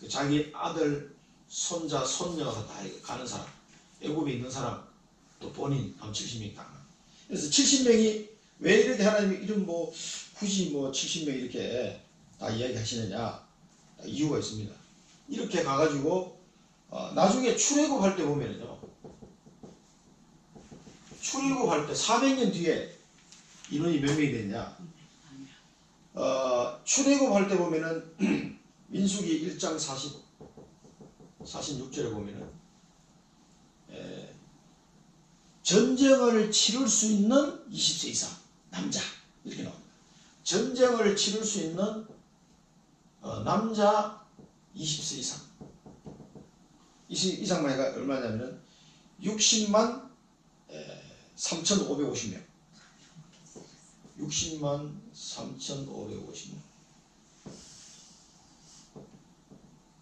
자기 아들, 손자, 손녀가 다 가는 사람, 애굽에 있는 사람, 또 본인 하면 70명이 다. 그래서 70명이 왜 이렇게 하나님이 이런 굳이 70명 이렇게 다 이야기하시느냐 이유가 있습니다. 이렇게 가가지고 나중에 출애굽할 때 보면은요, 출애굽할 때 400년 뒤에 인원이 몇 명이 됐냐? 출애굽할 때 보면은 민수기 1장 46절에 보면은 전쟁을 치를 수 있는 20세 이상 남자 이렇게 나옵니다. 전쟁을 치를 수 있는 남자 20세 이상 이상만 해가 얼마냐면은 60만 3,550명 60만 3,550명.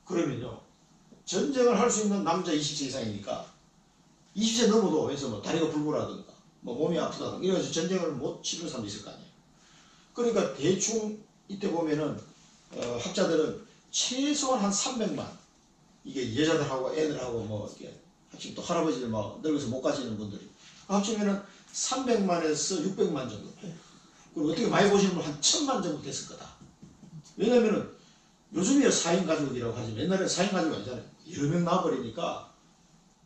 그러면요, 전쟁을 할 수 있는 남자 20세 이상이니까 20세 넘어도 해서 다리가 불구라든가 몸이 아프다든가 이래가지고 전쟁을 못 치르는 사람도 있을 거 아니에요. 그러니까 대충 이때 보면은 학자들은 최소한 한 300만, 이게 여자들하고 애들하고 이렇게 합치면 또 할아버지들 늙어서 못 가시는 분들이 합치면은 300만에서 600만 정도. 그리고 어떻게 많이 보시는 분 한 1000만 정도 됐을 거다. 왜냐면은 요즘이야 4인 가족이라고 하지만 옛날에는 4인 가족이 아니잖아요. 여러 명 나와버리니까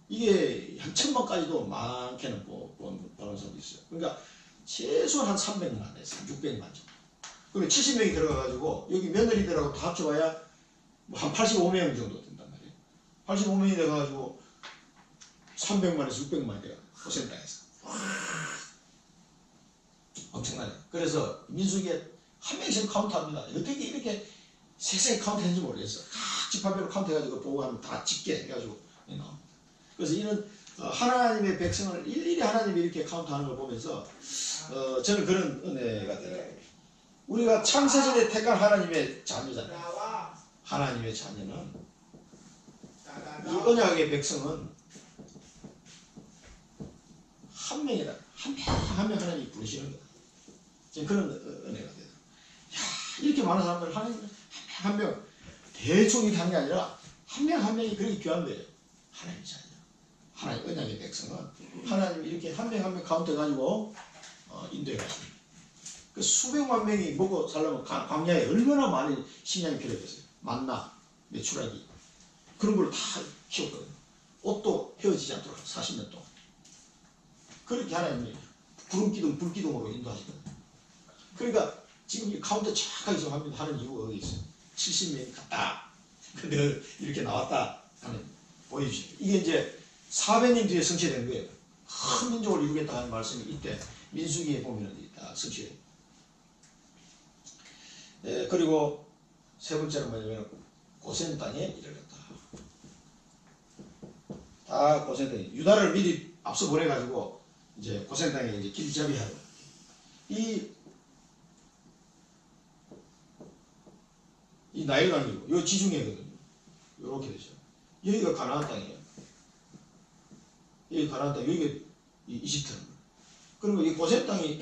이게 한 1000만까지도 많게는 보는 사람도 있어요. 그러니까 최소한 한 300만에서 600만 정도. 그리고 70명이 들어가가지고 여기 며느리들하고 다 합쳐봐야 한 85명 정도 된단 말이에요. 85명이 돼가지고 300만에서 600만이 돼요. 고생 땅에서. 엄청나네. 그래서 민수기에 한 명씩 카운트합니다. 어떻게 이렇게 세세히 카운트했는지 모르겠어. 각 지파별로 카운트해가지고 보고 하면 다 찍게 해가지고 나옵니다. 그래서 이는 하나님의 백성을 일일이 하나님이 이렇게 카운트하는 걸 보면서 저는 그런 은혜가 되더라고요. 우리가 창세전에 택한 하나님의 자녀잖아요. 하나님의 자녀는 이 언약의 백성은 한 명이다. 한 명 하나님이 부르시는 거다. 지금 그런 은혜가 돼요. 이렇게 많은 사람들 하나님 한 명 대충 이렇게 하는 게 아니라 한 명 한 명이 그렇게 귀한 거예요. 하나님의 자녀. 하나님 언약의 백성은 하나님이 이렇게 한 명 한 명 카운트 해가지고 인도해 가십니다. 그 수백만 명이 먹고 살려면 광야에 얼마나 많은 식량이 필요했겠어요. 만나, 메추라기 그런 걸 다 키웠거든요. 옷도 헤어지지 않도록 40년 동안. 그렇게 하나님이 구름기둥, 불기둥으로 인도하시거든요. 그러니까 지금 이 가운데 착하게 정합니다 하는 이유가 어디 있어요? 70명이 갔다. 근데 이렇게 나왔다 하는 보여주시죠. 이게 이제 400년 뒤에 성취된 거예요. 큰 민족을 이루겠다 하는 말씀이 이때 민수기에 보면 다 성취돼요. 그리고 세 번째는 뭐냐면 고센 땅에 이르렀다. 다 고센 땅에 유다를 미리 앞서 보내가지고 이제 고센 땅에 이제 길잡이하고 이 나일강이고 요 지중해거든요. 요렇게 되죠. 여기가 가나안 땅이에요. 여기 가나안 땅, 여기가 이집트. 그리고 이 고센 땅이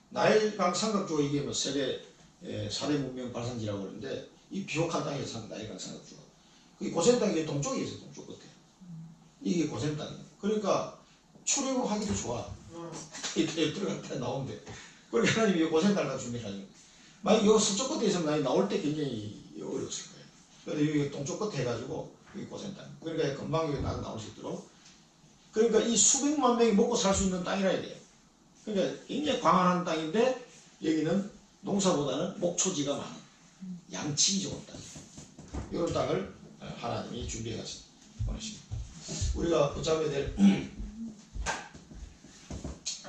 나일강 삼각 쪽 이게 뭐 세계 4대 문명 발산지라고 그러는데 이 비옥한 땅에서 나일강 삼각 쪽. 그 고센 땅이 동쪽에 있어요. 동쪽 끝에. 이게 고센 땅이에요. 그러니까 출애굽하기도 좋아. 이때 들어갔다 나오는데. 그러니까 하나님이 고센 땅을 준비하는. 만약 여기 서쪽 끝에 있으면 나올 때 굉장히 어려웠을 거예요. 그런데 여기 동쪽 끝에 해가지고 여기 고센 땅. 그러니까 금방 여기 나올 수 있도록. 그러니까 이 수백만 명이 먹고 살 수 있는 땅이라 해야 돼요. 그러니까 굉장히 광활한 땅인데 여기는 농사보다는 목초지가 많은 양치기 좋은 땅. 이런 땅을 하나님이 준비해 가십니다. 보내십니다. 우리가 붙잡아야 될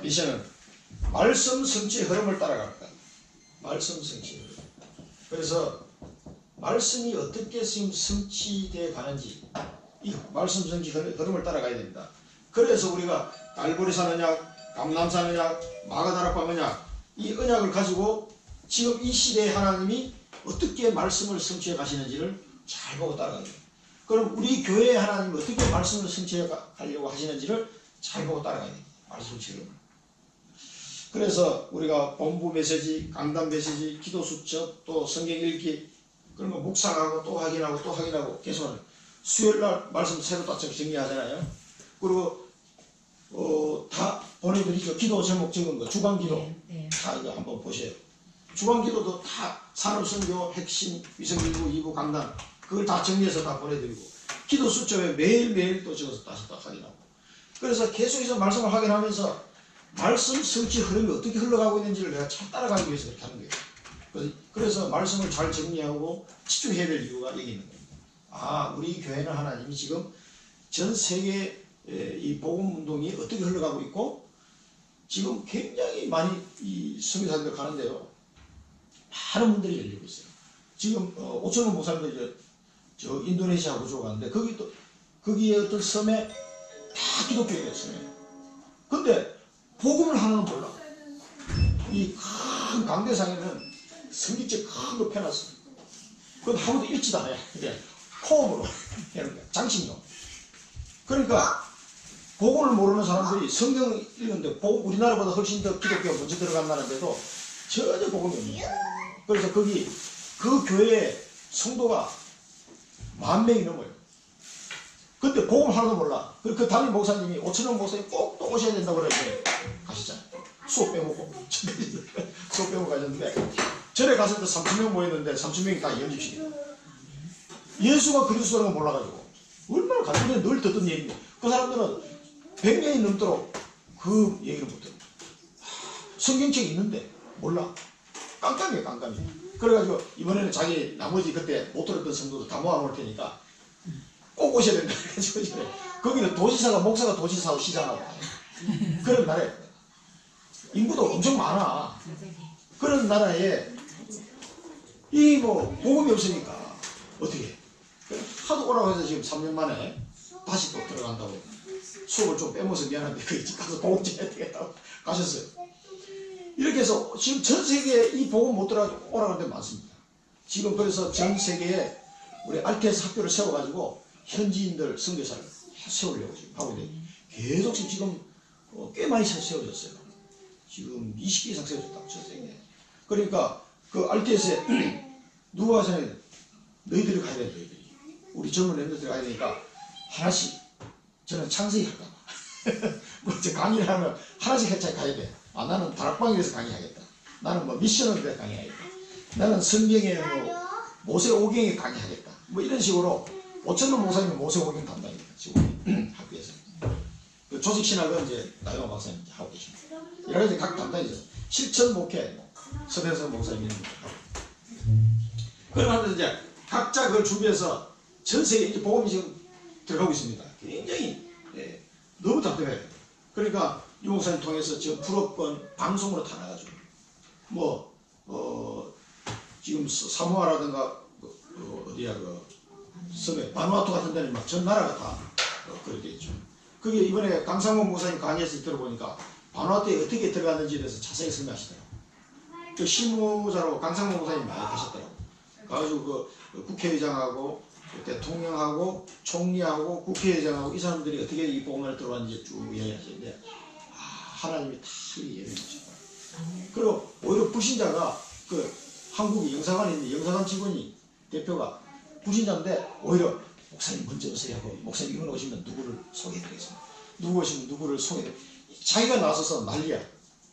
미션은 말씀 성취의 흐름을 따라갈까. 말씀 성취의 흐름. 그래서 말씀이 어떻게 지금 성취되어 가는지 이 말씀 성취 흐름을 따라가야 됩니다. 그래서 우리가 갈보리산 언약, 감람산 언약, 마가다락방 언약 이 언약을 가지고 지금 이 시대에 하나님이 어떻게 말씀을 성취해 가시는지를 잘 보고 따라가야 돼요. 그럼 우리 교회에 하나님이 어떻게 말씀을 성취해 가려고 하시는지를 잘 보고 따라가야 돼요. 말씀 성취 흐름을. 그래서 우리가 본부 메시지, 강단 메시지, 기도 수첩, 또 성경 읽기 그런 거 묵상하고 또 확인하고 또 확인하고 계속 수요일날 말씀 새로 딱 정리하잖아요. 그리고 다 보내드리죠. 기도 제목 적은 거 주간기도 다 이거 한번 보세요. 주간기도도 다 산업선교, 핵심, 위성일부, 2부 강단 그걸 다 정리해서 다 보내드리고 기도 수첩에 매일매일 또 적어서 다시 또 확인하고 그래서 계속해서 말씀을 확인하면서 말씀 성취 흐름이 어떻게 흘러가고 있는지를 내가 잘 따라가기 위해서 그렇게 하는 거예요. 그래서 말씀을 잘 정리하고 집중해야 될 이유가 여기 있는 거예요. 아, 우리 교회는 하나님이 지금 전 세계 이 복음 운동이 어떻게 흘러가고 있고 지금 굉장히 많이 이 선교사들 가는데요. 많은 분들이 열리고 있어요. 지금 5,000원 목사님들 저 인도네시아 구조 가는데 거기에 어떤 섬에 다 기독교예요. 섬에. 근데 복음을 하나는 몰라. 이 큰 강대상에는 성경책 큰 거 펴놨어. 그건 아무도 읽지도 않아요. 그냥 포함으로 해놓은 거야. 장식용. 그러니까 복음을 모르는 사람들이 성경 읽는데 우리나라보다 훨씬 더 기독교가 먼저 들어간다는데도 전혀 복음이 없는 거야. 그래서 거기 그 교회에 성도가 10,000명이 넘어요. 근데 복음 하나도 몰라. 그 담임 목사님이 5,000원 목사님 꼭 또 오셔야 된다고 그랬더니 가시잖아요. 수업 빼먹고 수업 빼먹고 가셨는데 전에 갔을 때 3,000명 모였는데 3,000명이 다 연집시켜요. 예수가 그리스도라는 걸 몰라가지고 얼마나 간절히 늘 듣던 얘기인데 그 사람들은 100년이 넘도록 그 얘기를 못 들어. 성경책이 있는데 몰라. 깜깜이에요. 깜깜이. 그래가지고 이번에는 자기 나머지 그때 못 들었던 성도들 다 모아놓을 테니까 꼭 오셔야 된다. 거기는 도지사가 목사가 도지사하고 시장하고 그런 나라에 인구도 엄청 많아. 그런 나라에 이 뭐 복음이 없으니까 어떻게 해? 하도 오라고 해서 지금 3년 만에 다시 또 들어간다고 수업을 좀 빼먹어서 미안한데 그 집 가서 복음 좀 해야 되겠다고 가셨어요. 이렇게 해서 지금 전 세계에 이 복음 못 들어가지고 오라고 하는 데 많습니다. 지금 그래서 전 세계에 우리 RTS 학교를 세워가지고 현지인들 선교사를 세우려고 지금 하고 있는데 계속 지금 꽤 많이 세워졌어요. 지금 20개 이상 세워졌다고 전 세계에. 그러니까 그 RTS에 누가 하잖아요. 너희들이 가야 돼. 너희들이. 우리 젊은 애들이 가야 되니까 하나씩 저는 창세기 할까봐 뭐 이제 강의를 하면 하나씩 해차 가야 돼. 아 나는 다락방에서 강의하겠다. 나는 뭐 미션을 강의하겠다. 나는 성경에 뭐 모세오경에 강의하겠다. 뭐 이런 식으로 5천명 목사님이 모세오경 담당입니다. 지금 학교에서. 그 조직신학은 이제 나영호 박사님 하고 계십니다. 여러 가지 각 담당이죠. 실천 목회, 서대선 목사님 이런 거 하고. 그러면서 이제 각자 그걸 준비해서 전 세계 이제 복음이 지금 들어가고 있습니다. 굉장히 너무 답답해요. 그러니까 유 목사님 통해서 지금 불어권 방송으로 다 나가죠. 뭐 지금 사모아라든가 어디야 그 섬에 바누아투 같은 데는 막 전 나라가 다 그렇게 있죠. 그게 이번에 강상원 목사님 강의에서 들어보니까 바누아투에 어떻게 들어갔는지에 대해서 자세히 설명하시더라고요. 그 실무자로 강상원 목사님 많이 계셨더라고요. 가지고 그 국회의장하고 대통령하고 총리하고 국회의장하고 이 사람들이 어떻게 이 복음을 들어왔는지 쭉 이야기하시는데 하나님이 다 예언하셨어요. 그리고 오히려 불신자가 그 한국에 영사관에 있는 영사관 직원이 대표가 불신자인데 오히려 목사님 먼저 오세요 하고 목사님 이번 오시면 누구를 소개해드리겠습니다. 누구 오시면 누구를 소개해드리겠습니다. 자기가 나서서 난리야.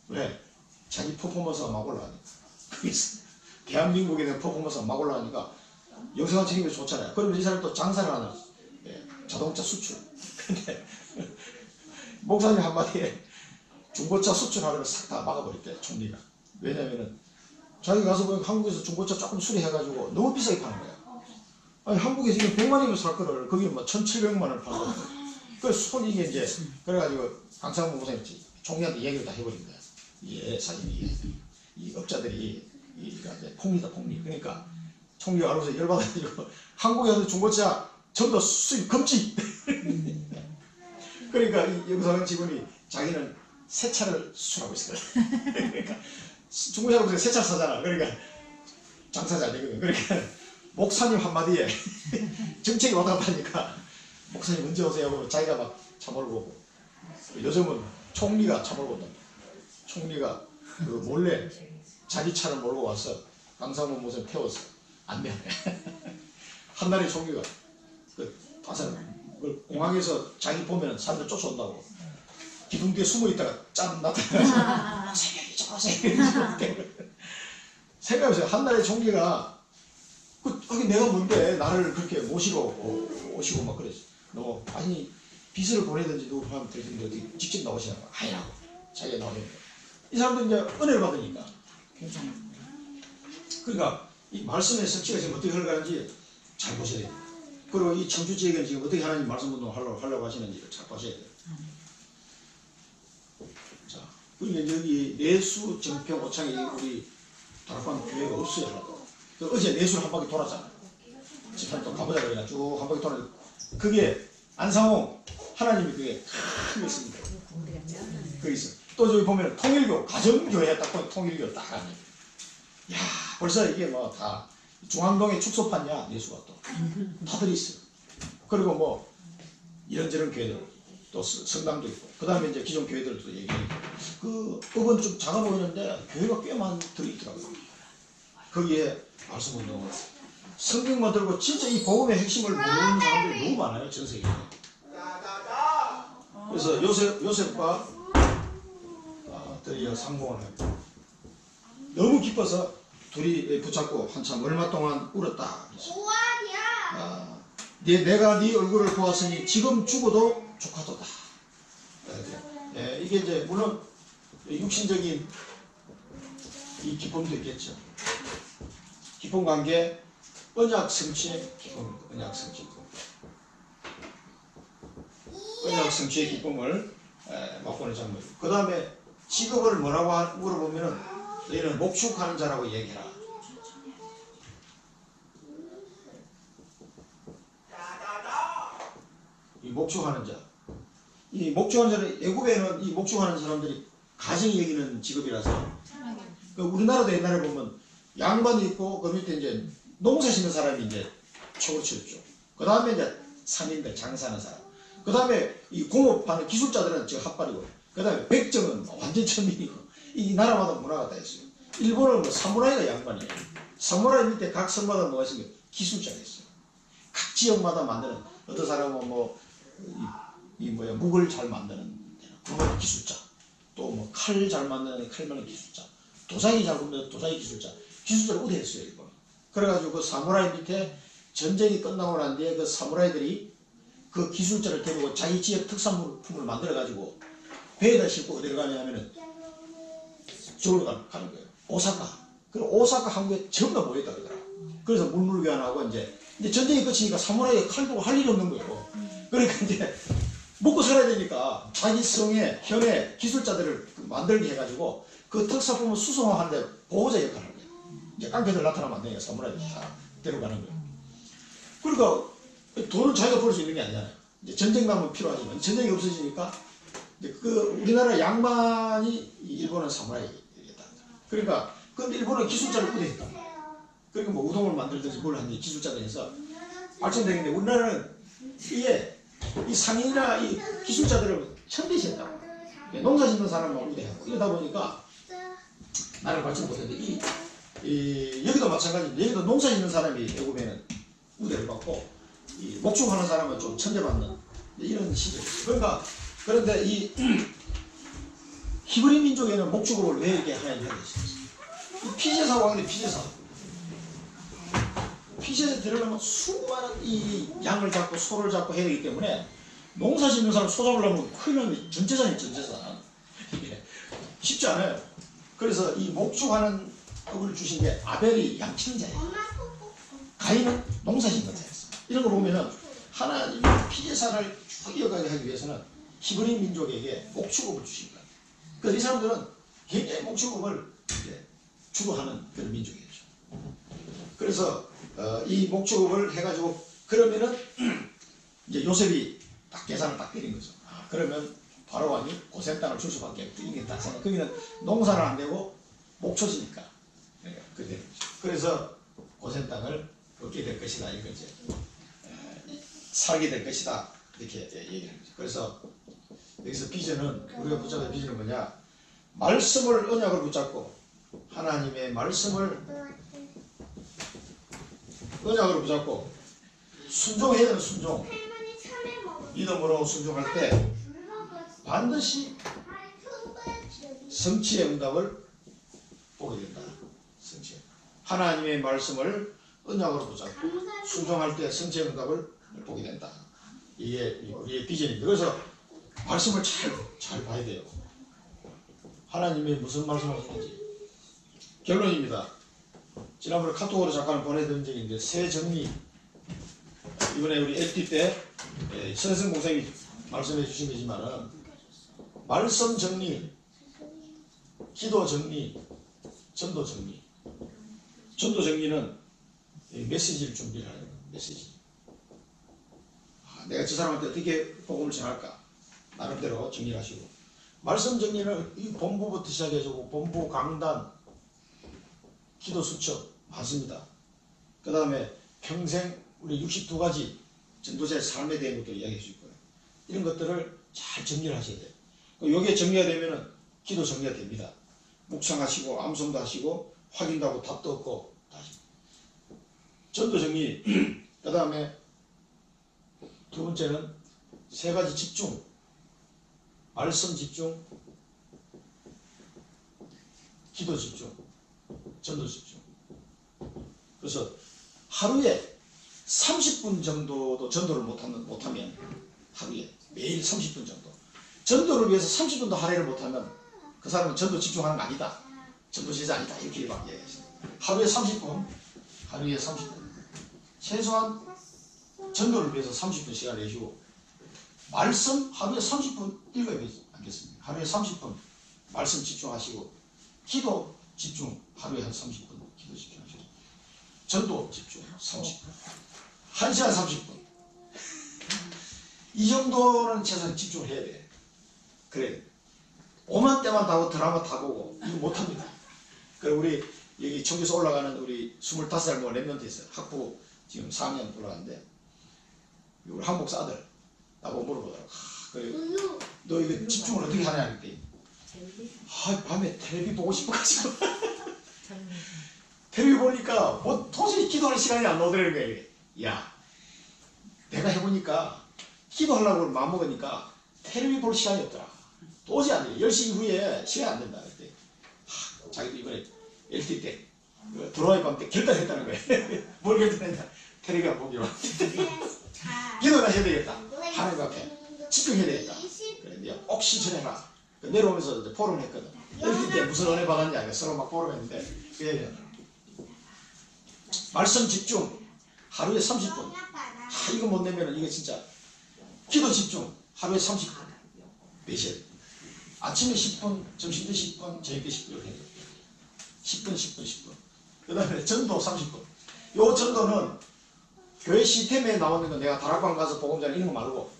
왜? 자기 퍼포먼스가 막 올라가니까. 대한민국에 대한 퍼포먼스가 막 올라가니까 영사관 책임이 좋잖아요. 그러면 이 사람이 또 장사를 하는 자동차 수출. 근데 목사님 한마디에 중고차 수출하는 걸 싹 다 막아버렸대, 총리가. 왜냐면은 자기 가서 보니까 한국에서 중고차 조금 수리해가지고 너무 비싸게 파는 거야. 아니, 한국에서 지금 100만이면 살 거를 거기 뭐 1,700만원을 파는 거야. 그래서 손익이 이제, 그래가지고 강상문 목사님 총리한테 얘기를 다 해버린 거야. 예, 사장님, 이 업자들이 이제 폭리다, 폭리. 그러니까 총리가 알아서 열받아가지고 한국에 와서 중고차 전부 다 수입 금지! 그러니까 이 영사관 직원이 자기는 새 차를 수출하고 있어요. 그러니까 중고차로 새 차 사잖아. 그러니까 장사 잘 되거든. 그러니까 목사님 한마디에 정책이 왔다 갔다 하니까 목사님 언제 오세요 하고 자기가 막 차 몰고 오고 요즘은 총리가 차 몰고 온답니다. 총리가 그 몰래 자기 차를 몰고 와서 강상문 목사님 태워서 안내하네. 한나라의 총리가 그 공항에서 자기 보면 사람들 쫓아온다고 기둥 뒤에 숨어 있다가 짠 나타나서 생각해보세요. 한나라의 총리가 하긴 내가 뭔데 나를 그렇게 모시고 오시고 막 그랬어. 너 아니 빚을 보내든지 누구 하면 되는데 어떻게 직접 나오시냐고 아니라고 자기가 나오니까 이 사람들 이제 은혜를 받으니까 괜찮아. 그러니까 이 말씀의 성취가 지금 어떻게 흘러가는지 잘 보셔야 돼요. 그리고 이 청주지역에는 지금 어떻게 하나님 말씀 운동을 하려고 하시는지를 잘 보셔야 돼요. 자, 그러니까 여기 내수 정평 오창에 우리 다락방 교회가 없어요. 하나도. 어제 내수 한 바퀴 돌았잖아요. 집한 또 가보자 그러니까 쭉 한 바퀴 돌았는데 그게 안상홍 하나님이 그게 크게 있습니다. 그게 있어. 또 저기 보면 통일교 가정교회 딱 보면 통일교 딱 하네. 야 벌써 이게 뭐 다 중앙동에 축소판이야 내수가 또 다들 있어요. 그리고 뭐 이런저런 교회들 또 성당도 있고 그 다음에 이제 기존 교회들도 얘기해요. 그 업은 좀 작아 보이는데 교회가 꽤 많이 들어있더라고요. 거기에 말씀 운동을 성경만 들고 진짜 이 복음의 핵심을 모르는 사람들이 너무 많아요 전 세계에. 그래서 요셉과 드디어 상봉을 하고 너무 기뻐서 둘이 붙잡고 한참 얼마 동안 울었다. 내가 네 얼굴을 보았으니 지금 죽어도 조카도다. 이게 이제 물론 육신적인 이 기쁨도 있겠죠. 기쁨 관계, 언약 성취의 기쁨, 언약 성취. 언약 성취의 기쁨을 맛보는 장면. 그 다음에 직업을 뭐라고 물어보면은 너희는 목축하는 자라고 얘기해라. 이 목축하는 자. 이 목축하는 자는 애굽에는 이 목축하는 사람들이 가정이 여기는 직업이라서. 그러니까 우리나라도 옛날에 보면 양반이 있고 그 밑에 이제 농사 짓는 사람이 이제 촉을 치웠죠. 그 다음에 이제 상인들 장사하는 사람. 그 다음에 이 공업하는 기술자들은 저 핫발이고. 그 다음에 백정은 완전 천민이고. 이 나라마다 문화가 다 있어요. 일본은 뭐 사무라이가 양반이에요. 사무라이 밑에 각 성마다 뭐가 있으면 기술자가 있어요. 각 지역마다 만드는 어떤 사람은 뭐 묵을 잘 만드는 그런 기술자. 또 뭐 칼 잘 만드는 칼 만드는 기술자. 도자기 작업은 도자기 기술자를 우대했어요. 일본. 그래가지고 그 사무라이 밑에 전쟁이 끝나고 난 뒤에 그 사무라이들이 그 기술자를 데리고 자기 지역 특산품을 만들어가지고 배에다 싣고 어디로 가냐 하면은 저기로 가는 거예요. 오사카. 그리고 오사카 항구에 전부 다 모였다 그러더라. 그래서 물물교환하고 이제 전쟁이 끝이니까 사무라이가 칼 들고 할 일이 없는 거예요. 그러니까 이제 먹고 살아야 되니까 자기 성에 현에 기술자들을 만들게 해가지고 그 특산품을 수송하는데 보호자 역할을 하는 거예요. 이제 깡패들 나타나면 안 되니까 사무라이들 다 데려가는 거예요. 그러니까 돈을 자기가 벌 수 있는 게 아니잖아요. 이제 전쟁만은 필요하지만 전쟁이 없어지니까 이제 그 우리나라 양반이 일본은 사무라이겠다. 그러니까 근데 일본은 기술자를 우대했다. 그러니까 뭐 우동을 만들든지 뭘 하든지 기술자가 해서 발전되는데 우리나라는 이게 이 상인이나 이 기술자들을 천대시했다고. 농사 짓는 사람만 우대하고 이러다 보니까 나를 발전 못했는데 여기도 마찬가지입니다. 여기도 농사 짓는 사람이 외국에는 우대를 받고 이 목축하는 사람은 좀 천대받는 이런 시절이에요. 그러니까 그런데 이 히브리 민족에는 목축업을 왜 이렇게 하나님 하게 했어요? 피제사고 하는데 피제에 들어가면 수많은 이 양을 잡고 소를 잡고 해야 되기 때문에 농사 짓는 사람 소 잡으려면 큰일 나면 전재산이 전재산. 이게 쉽지 않아요. 그래서 이 목축하는 법을 주신 게 아벨이 양치는 자예요. 가인은 농사 짓는 자였어. 이런 거 보면은 하나님이 피제사를 쭉 이어가게 하기 위해서는 히브리 민족에게 목축업을 주신 거예요. 그래서 이 사람들은 굉장히 목축업을 주도하는 그런 민족이었죠. 그래서 이 목축업을 해가지고 그러면은 이제 요셉이 딱 계산을 딱 때린 거죠. 그러면 바로왕이 고센 땅을 줄 수밖에 없겠다 생각. 거기는 농사는 안 되고 목초지니까. 그래서 고센 땅을 얻게 될 것이다. 이걸 이제 살게 될 것이다. 이렇게 얘기를 합니다. 그래서 여기서 비전은 우리가 붙잡은 비전은 뭐냐? 말씀을 언약을 붙잡고 하나님의 말씀을 언약으로 붙잡고 순종해야 되는 순종. 믿음으로 순종할 때 반드시 성취의 응답을 보게 된다. 성취. 하나님의 말씀을 언약으로 붙잡고 순종할 때 성취의 응답을 보게 된다. 이게 우리의 비전입니다. 그래서 말씀을 잘 봐야 돼요. 하나님이 무슨 말씀을 하시는지. 결론입니다. 지난번에 카톡으로 잠깐 보내드린 적이 있는데 새 정리 이번에 우리 LT 때 선생 목사님이 말씀해 주신 거지만은 말씀 정리, 기도 정리, 전도 정리. 전도 정리는 메시지를 준비를 하는 거예요. 메시지. 내가 저 사람한테 어떻게 복음을 전할까? 나름대로 정리를 하시고. 말씀 정리는 이 본부부터 시작해주고 본부 강단, 기도 수첩 많습니다. 그 다음에 평생 우리 62가지 전도자의 삶에 대한 것들을 이야기해 주실 거예요. 이런 것들을 잘 정리를 하셔야 돼요. 여기에 정리가 되면은 기도 정리가 됩니다. 묵상하시고 암송도 하시고 확인도 하고 답도 얻고 다시 전도 정리. 그 다음에 두 번째는 세 가지 집중. 말씀 집중, 기도 집중, 전도 집중. 그래서 하루에 30분 정도도 전도를 못하면 하루에 매일 30분 정도 전도를 위해서 30분도 할애를 못하면 그 사람은 전도 집중하는 거 아니다. 전도 제자 아니다. 이렇게 막 얘기하시죠. 하루에 30분 최소한 전도를 위해서 30분 시간을 내시고 말씀 하루에 30분 읽어야 되지 않겠습니까? 하루에 30분 말씀 집중하시고 기도 집중 하루에 한 30분 기도 집중하시고 전도 집중 30분 1시간 30분 이 정도는 최소한 집중을 해야 돼. 그래 오만 때만 다고 드라마 다 보고 이거 못합니다. 그래 우리 여기 청주에서 올라가는 우리 25살 뭐 랩런트 있어요. 학부 지금 4학년 올라가는데 우리 한복사 아들 나보고 물어보더라고. 그래 너 이거 집중을 어떻게 하냐 그랬더니 밤에 텔레비 보고 싶어가지고 텔레비 보니까 뭐 도저히 기도할 시간이 안 나오더라는 거야. 야 내가 해보니까 기도하려고 마음먹으니까 텔레비 볼 시간이 없더라. 도저히 안 돼. 10시 이후에 시간이 안 된다. 그때 자기도 이번에 LT 때 드라이 밤때 결단했다는 거예요. 뭘 결단했냐? 텔레비전 보기로. 기도나 해야 되겠다. 하나님 앞에 집중해야 되겠다. 그래, 네가 꼭 실천해라. 내려오면서 이제 포럼 했거든. LT 때 무슨 은혜 받았냐? 서로 막 포럼했는데 그 말씀 집중 하루에 30분. 이거 못 내면은 이게 진짜 기도 집중 하루에 30분. 내셔야 돼. 아침에 10분, 점심 때 10분, 저녁 때 10분 이렇게 해요. 10분, 10분, 10분. 그 다음에 전도 30분. 요 전도는 교회 시스템에 나오는 건 내가 다락방 가서 복음전에 이런 거 말고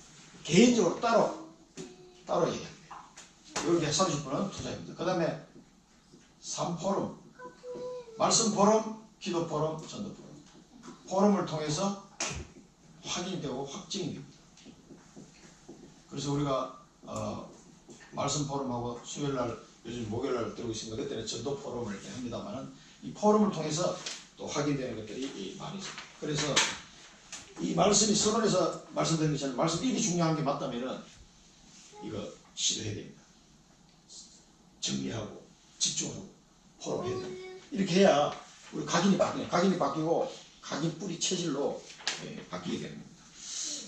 개인적으로 따로 얘기합니다. 이렇게 30분은 투자입니다. 그 다음에 3포럼. 말씀 포럼, 기도 포럼, 전도 포럼. 포럼을 통해서 확인되고 확증이 됩니다. 그래서 우리가 말씀 포럼하고 수요일날 요즘 목요일날 들고 있습니다. 그때는 전도 포럼을 합니다만은 이 포럼을 통해서 또 확인되는 것들이 많이 있습니다. 그래서 이 말씀이 서론에서 말씀드린 것처럼 말씀 이게 중요한 게 맞다면은 이거 시도해야 됩니다. 정리하고 집중하고 포럼해야 됩니다. 이렇게 해야 우리 각인이 바뀌어요. 각인이 바뀌고 각인 뿌리 체질로 바뀌게 됩니다.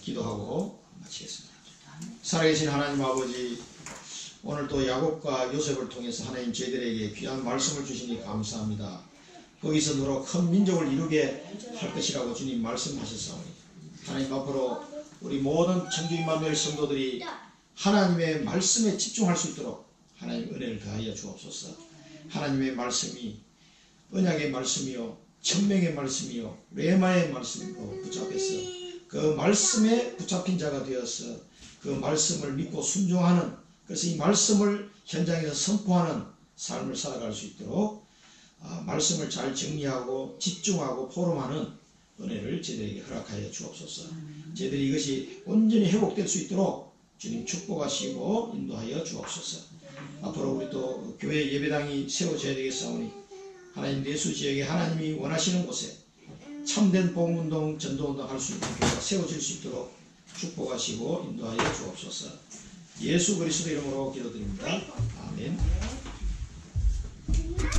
기도하고 마치겠습니다. 살아계신 하나님 아버지, 오늘 또 야곱과 요셉을 통해서 하나님 저희들에게 귀한 말씀을 주시니 감사합니다. 거기서 너로 큰 민족을 이루게 할 것이라고 주님 말씀하셨사오니 하나님 앞으로 우리 모든 청주 임마누엘 성도들이 하나님의 말씀에 집중할 수 있도록 하나님 은혜를 더하여 주옵소서. 하나님의 말씀이 언약의 말씀이요 천명의 말씀이요 레마의 말씀으로 붙잡혀서 그 말씀에 붙잡힌 자가 되어서 그 말씀을 믿고 순종하는, 그래서 이 말씀을 현장에서 선포하는 삶을 살아갈 수 있도록 말씀을 잘 정리하고 집중하고 포럼하는 은혜를 저희들에게 허락하여 주옵소서. 저희들이 이것이 온전히 회복될 수 있도록 주님 축복하시고 인도하여 주옵소서. 앞으로 우리 또 교회 예배당이 세워져야 되겠사오니 하나님 내수 지역에 하나님이 원하시는 곳에 참된 복음운동, 전도운동 할 수 있는 교회가 세워질 수 있도록 축복하시고 인도하여 주옵소서. 예수 그리스도 이름으로 기도드립니다. 아멘.